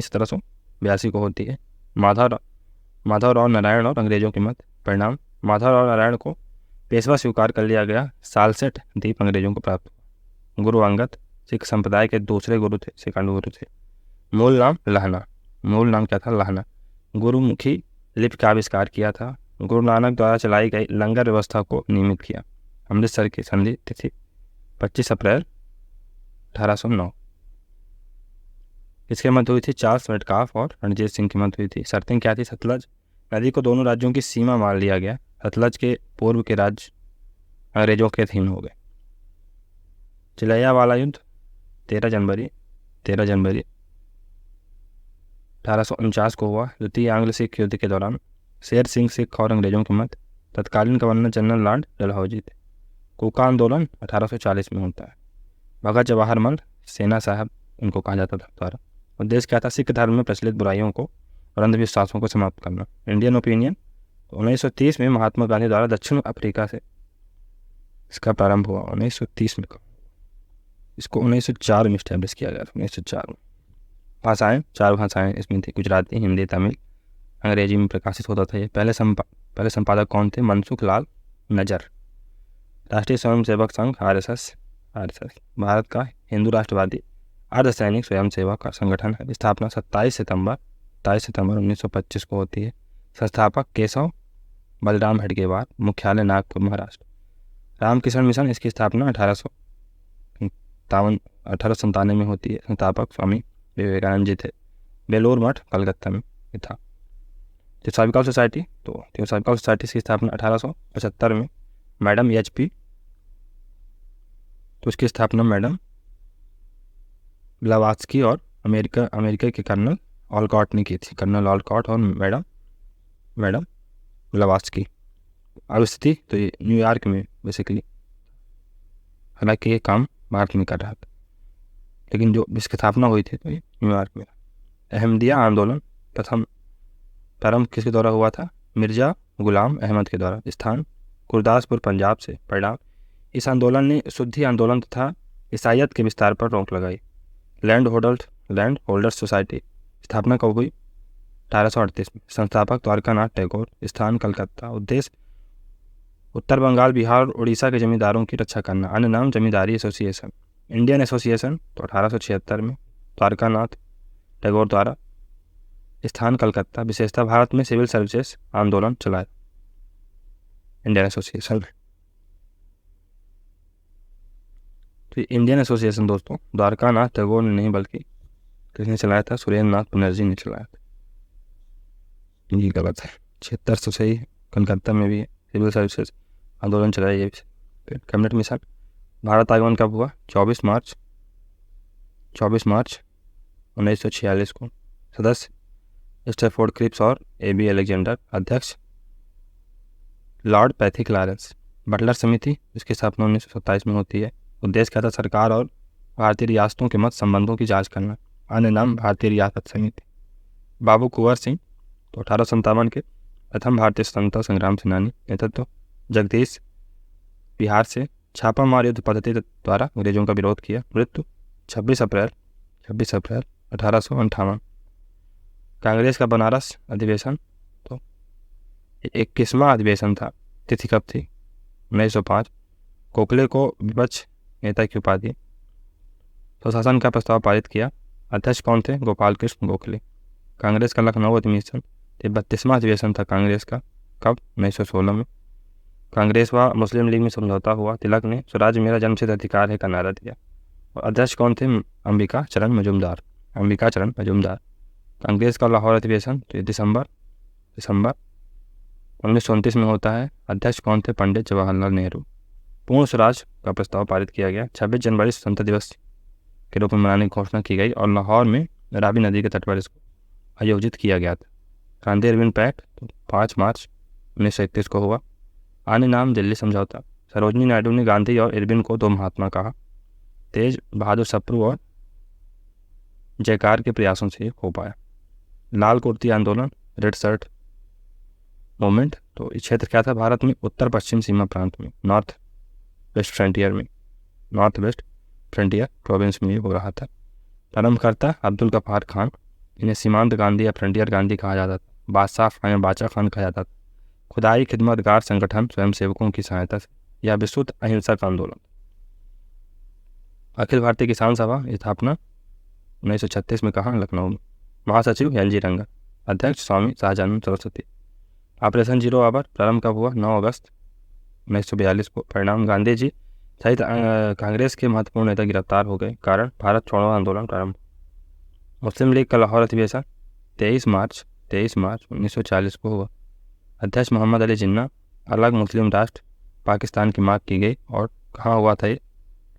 1782 को होती है। माधवराव नारायण और अंग्रेजों के मध्य, परिणाम माधवराव नारायण को पेशवा स्वीकार कर लिया गया। सालसेट द्वीप अंग्रेजों को प्राप्त हुआ। गुरु अंगद सिख संप्रदाय के दूसरे गुरु थे, सेकंड गुरु थे। मूल नाम क्या था? लहना। गुरुमुखी लिपि का आविष्कार किया था। गुरु नानक द्वारा चलाई गई लंगर व्यवस्था को नियमित किया। अमृतसर की संधि तिथि 25 अप्रैल 1809। इसके मध्य हुई थी चार्ल्स मेटकाफ और रणजीत सिंह की मध्य हुई थी। शर्तें क्या थी? सतलज नदी को दोनों राज्यों की सीमा मान लिया गया। सतलज के पूर्व के राज्य अंग्रेजों के अधीन हो गए। चिलैयावाला युद्ध 13 जनवरी 1849 को हुआ। द्वितीय आंग्ल सिख युद्ध के दौरान शेर सिंह सिख और अंग्रेजों के मध्य तत्कालीन गवर्नर जनरल लॉर्ड डलहौजी थे। कोका आंदोलन 1840 में होता है। भगत जवाहर मल सेना साहब उनको कहा जाता था द्वारा। उद्देश्य क्या था? सिख धर्म में प्रचलित बुराइयों को और अंधविश्वासों को समाप्त करना। इंडियन ओपिनियन 1930 में महात्मा गांधी द्वारा दक्षिण अफ्रीका से इसका प्रारंभ हुआ। 1930 में इसको 1904 में इस्टेब्लिश किया गया था। 1904 में। भाषाएं 4 भाषाएं इसमें थी, गुजराती, हिंदी, तमिल, अंग्रेजी में प्रकाशित होता था ये। पहले संपादक कौन थे? मनसुख लाल नजर। राष्ट्रीय स्वयंसेवक संघ RSS भारत का हिंदू राष्ट्रवादी अर्धसैनिक स्वयंसेवक संगठन है। स्थापना 27 सितंबर 1925 को होती है। संस्थापक केशव बलराम हेडगेवार। मुख्यालय नागपुर, महाराष्ट्र। रामकृष्ण मिशन, इसकी स्थापना 1897 में होती है। संस्थापक स्वामी विवेकानंद जी थे। बेलूर मठ कलकत्ता में था। थियोसॉफिकल सोसाइटी, तो थियोसॉफिकल सोसाइटी की स्थापना 1875 में मैडम HP, तो उसकी स्थापना मैडम ब्लावात्स्की और अमेरिका के कर्नल ऑलकॉट ने की थी। कर्नल ऑलकॉट और मैडम ब्लावात्स्की। अवस्थिति तो ये न्यूयॉर्क में बेसिकली, हालांकि ये काम भारत में कर रहा था, लेकिन जो इसकी स्थापना हुई थी तो ये न्यूयॉर्क में। अहमदिया आंदोलन प्रथम प्रारंभ किसके द्वारा हुआ था? मिर्जा गुलाम अहमद के द्वारा। स्थान गुरदासपुर पंजाब से। परिणाम इस आंदोलन ने शुद्धि आंदोलन तथा ईसाइयत के विस्तार पर रोक लगाई। लैंड होल्डर्स सोसाइटी स्थापना कब हुई? 1838 में। संस्थापक द्वारकानाथ टैगोर। स्थान कलकत्ता। उद्देश्य उत्तर बंगाल, बिहार और उड़ीसा के जमींदारों की रक्षा करना। अन्य नाम जमींदारी एसोसिएशन, इंडियन एसोसिएशन तो 1876 में द्वारकानाथ टैगोर द्वारा। स्थान कलकत्ता। विशेषता भारत में सिविल सर्विसेज आंदोलन चलाया इंडियन एसोसिएशन। तो इंडियन एसोसिएशन दोस्तों द्वारकानाथ टैगोर ने नहीं बल्कि किसने चलाया था? सुरेंद्र नाथ बनर्जी ने चलाया था। ये गलत है, 76 तो सही है। कलकत्ता में भी सिविल सर्विसेज आंदोलन चलाया। ये कैबिनेट मिशन। भारत आगमन कब हुआ? 24 मार्च 1946 को। सदस्य स्टैफोर्ड क्रिप्स और AB अलेक्जेंडर। अध्यक्ष लॉर्ड पैथिक लॉरेंस। बटलर समिति इसकी स्थापना 1927 में होती है। उद्देश्य क्या था? सरकार और भारतीय रियासतों के मध्य संबंधों की जांच करना। अन्य नाम भारतीय रियासत समिति। बाबू कुंवर सिंह तो 1857 के प्रथम भारतीय स्वतंत्रता संग्राम सेनानी। नेतृत्व जगदीश बिहार से। छापामार युद्ध पद्धति द्वारा अंग्रेजों का विरोध किया। मृत्यु 26 अप्रैल 1858। कांग्रेस का बनारस अधिवेशन तो 21वां अधिवेशन था। तिथि कब थी? 1905। गोखले को विपक्ष नेता की उपाधि। स्वशासन का प्रस्ताव पारित किया। अध्यक्ष कौन थे? गोपाल कृष्ण गोखले। कांग्रेस का लखनऊ अधिवेशन 32वां अधिवेशन था कांग्रेस का। कब? 1916 में। कांग्रेस व मुस्लिम लीग में समझौता हुआ। तिलक ने स्वराज मेरा जन्मसिद्ध अधिकार है का नारा दिया। और अध्यक्ष कौन थे? अंबिका चरण मजूमदार। कांग्रेस का लाहौर अधिवेशन तो दिसंबर 1929 में होता है। अध्यक्ष कौन थे? पंडित जवाहरलाल नेहरू। पूर्ण स्वराज का प्रस्ताव पारित किया गया। 26 जनवरी स्वतंत्रता दिवस के रूप में मनाने की घोषणा की गई और लाहौर में रावी नदी के तट पर इसको आयोजित किया गया था। गांधी इरविन पैक्ट तो 5 मार्च 1931 को हुआ। अन्य नाम दिल्ली समझौता। सरोजनी नायडू ने गांधी और इरविन को दो महात्मा कहा। तेज बहादुर सप्रू और जयकार के प्रयासों से हो पाया। लाल कुर्ती आंदोलन, रेड शर्ट मूवमेंट तो इस क्षेत्र क्या था? भारत में उत्तर पश्चिम सीमा प्रांत में, नॉर्थ वेस्ट फ्रंटियर प्रोविंस में हो रहा था। प्रारंभकर्ता अब्दुल गफ्फार खान। इन्हें सीमांत गांधी या फ्रंटियर गांधी कहा जाता था। बादशाह खान या बाचा खान कहा जाता था। खुदाई खिदमतगार संगठन स्वयंसेवकों की सहायता से या विशुद्ध अहिंसक आंदोलन। अखिल भारतीय किसान सभा स्थापना 1936 में कहाँ? लखनऊ में। महासचिव एन जी रंगा। अध्यक्ष Swami Sahajanand Saraswati. Operation zero hour प्रारंभ कब हुआ? 9 अगस्त 1942 को। परिणाम गांधी जी सहित कांग्रेस के महत्वपूर्ण नेता गिरफ्तार हो गए। कारण भारत छोड़ो आंदोलन प्रारंभ। मुस्लिम लीग का लाहौर अधिवेशन 23 मार्च 1940 को हुआ। अध्यक्ष मोहम्मद अली जिन्ना। अलग मुस्लिम राष्ट्र पाकिस्तान की मांग की गई और कहाँ हुआ था? ये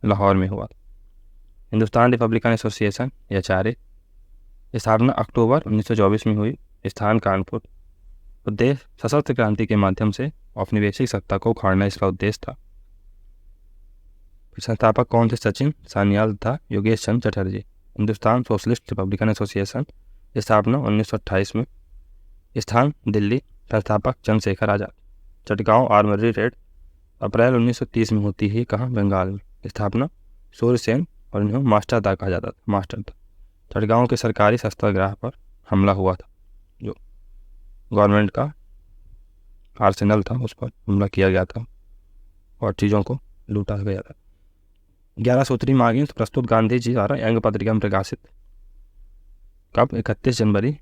लाहौर में हुआ। हिंदुस्तान रिपब्लिकन एसोसिएशन या HRA स्थापना अक्टूबर 1924 में हुई। स्थान कानपुर। उद्देश्य सशस्त्र क्रांति के माध्यम से औपनिवेशिक सत्ता को उखाड़ना इसका उद्देश्य था। संस्थापक कौन थे? सचिन सान्याल तथा Yogesh Chandra Chatterjee. Hindustan Socialist Republican Association स्थापना 1928 में। स्थान दिल्ली। संस्थापक चंद्रशेखर आजाद। चटगांव आर्मरी रेड अप्रैल 1930 में होती है। कहाँ? बंगाल में। स्थापना सूर्यसेन और इन्हें मास्टर दा कहा जाता था। मास्टर दा। चटगांव के सरकारी शस्त्रागार पर हमला हुआ था। जो गवर्नमेंट का आर्सेनल था उस पर हमला किया गया था और चीज़ों को लूटा गया था। 11 सूत्री मांगें प्रस्तुत गांधी जी द्वारा यंग पत्रिका में प्रकाशित कब? 31 जनवरी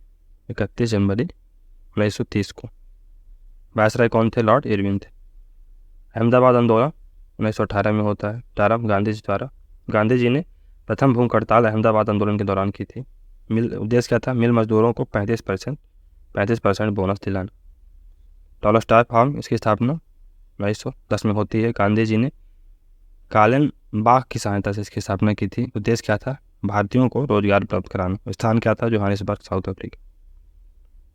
1930 को। वायसराय कौन थे? लॉर्ड इरविन थे। अहमदाबाद आंदोलन 1918 में होता है। प्रारंभ गांधी जी द्वारा। गांधी जी ने प्रथम भूख हड़ताल अहमदाबाद आंदोलन के दौरान की थी। उद्देश्य क्या था? मिल मजदूरों को 35% बोनस दिलाना। डॉलर स्टार फार्म इसकी स्थापना 1910 में होती है। गांधी जी ने कालन बाग की सहायता से इसकी स्थापना की थी। उद्देश्य क्या था? भारतीयों को रोजगार प्राप्त कराना। स्थान क्या था? Johannesburg, south Africa.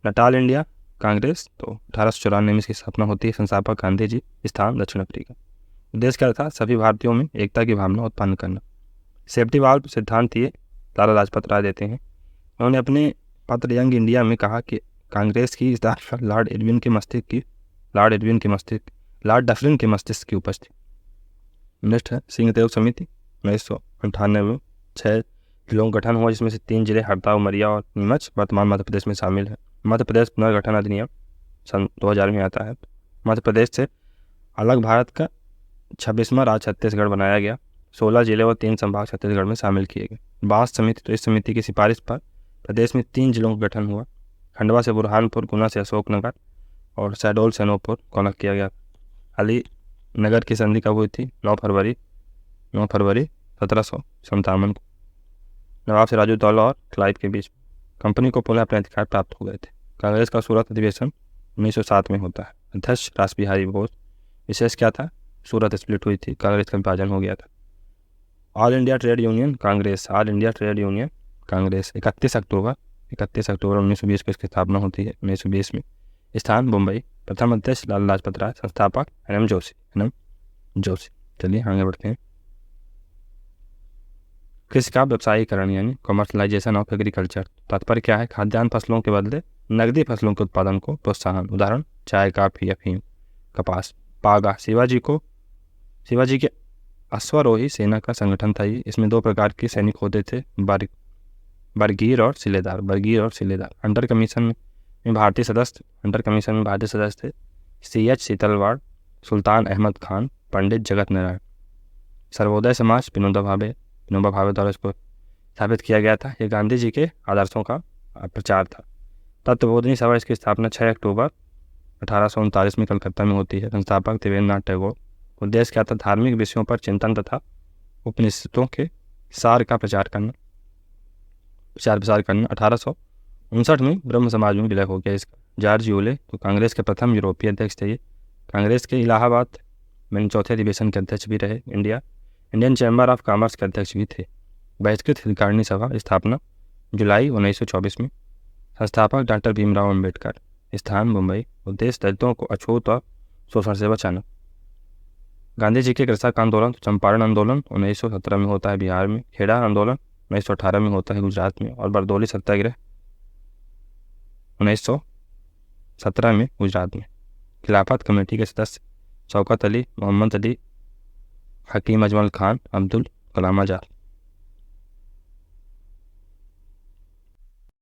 Natal India Congress, तो 1894 में इसकी स्थापना होती है। संस्थापक गांधी जी, स्थान दक्षिण अफ्रीका। उद्देश्य क्या था? सभी भारतीयों में एकता की भावना उत्पन्न करना। सेफ्टी वाल्व सिद्धांत ये लाला लाजपत राय देते हैं। उन्होंने अपने पत्र यंग इंडिया में कहा कि कांग्रेस की इस दार पर लॉर्ड डफरिन के मस्तिष्क की उपज थी। नेक्स्ट है सिंह देव समिति। 1998 में 6 जिलों का गठन हुआ, जिसमें से 3 जिले हरदा, उमरिया और नीमच वर्तमान मध्य प्रदेश में शामिल है। मध्य प्रदेश पुनर्गठन अधिनियम सन 2000 में आता है। मध्य प्रदेश से अलग भारत का 26वां राज्य छत्तीसगढ़ बनाया गया। 16 जिले और 3 संभाग छत्तीसगढ़ में शामिल किए गए। बांस समिति, तो इस समिति की सिफारिश पर प्रदेश में 3 जिलों का गठन हुआ। खंडवा से बुरहानपुर, गुना से अशोकनगर और शहडोल से अनूपपुर को अलग किया गया। अली नगर की संधि कब हुई थी? 9 फरवरी 1757 को नवाब सिराजुद्दौला और क्लाइव के बीच कंपनी को पुनः अपने अधिकार प्राप्त हो गए थे। कांग्रेस का सूरत अधिवेशन 1907 में होता है। अध्यक्ष रास बिहारी बोस। विशेष क्या था? सूरत स्प्लिट हुई थी, कांग्रेस का विभाजन हो गया था। All India trade union Congress 31 अक्टूबर 1920 को इसकी स्थापना होती है। 1920 में। स्थान मुंबई। प्रथम अध्यक्ष लाला लाजपत राय। संस्थापक एनएम जोशी। चलिए आगे बढ़ते हैं। कृषि का व्यवसायीकरण यानी कॉमर्शलाइजेशन ऑफ एग्रीकल्चर। तात्पर्य क्या है? खाद्यान्न फसलों के बदले नकदी फसलों के उत्पादन को प्रोत्साहन। उदाहरण चाय, कॉफी, अफीम, कपास। पागा शिवाजी के अश्वारोही सेना का संगठन था ये। इसमें 2 प्रकार के सैनिक होते थे, बरगीर और सिलेदार। अंडर कमीशन में भारतीय सदस्य थे CH सीतलवाड़, सुल्तान अहमद खान, पंडित जगत नारायण। सर्वोदय समाज विनोबा भावे द्वारा इसको स्थापित किया गया था। ये गांधी जी के आदर्शों का प्रचार था। तत्वबोधिनी सभा, इसकी स्थापना 6 अक्टूबर 1839 में कलकत्ता में होती है। संस्थापक देवेंद्रनाथ टैगोर। उद्देश्य क्या था? धार्मिक विषयों पर चिंतन तथा उपनिषदों के सार का प्रचार प्रसार करना। 1859 में ब्रह्म समाज में विलय हो गया इसका। जॉर्ज यूले, तो कांग्रेस के प्रथम यूरोपीय अध्यक्ष थे ये। कांग्रेस के इलाहाबाद में 4थे अधिवेशन के अध्यक्ष भी रहे। इंडियन चैम्बर ऑफ कॉमर्स के अध्यक्ष भी थे। बहिष्कृत हितकारिणी सभा, स्थापना जुलाई 1924 में। संस्थापक डॉक्टर भीमराव अम्बेडकर। स्थान मुंबई। उद्देश्य दलितों को अछूत और शोषण से बचाना। गांधी जी के कृषक आंदोलन, चंपारण आंदोलन 1917 में होता है बिहार में। खेड़ा आंदोलन 1918 में होता है गुजरात में। और बरदौली सत्याग्रह 1917 में गुजरात में। खिलाफत कमेटी के सदस्य शौकत अली, मोहम्मद अली, हकीम अजमल खान, अब्दुल कलाम आजाद।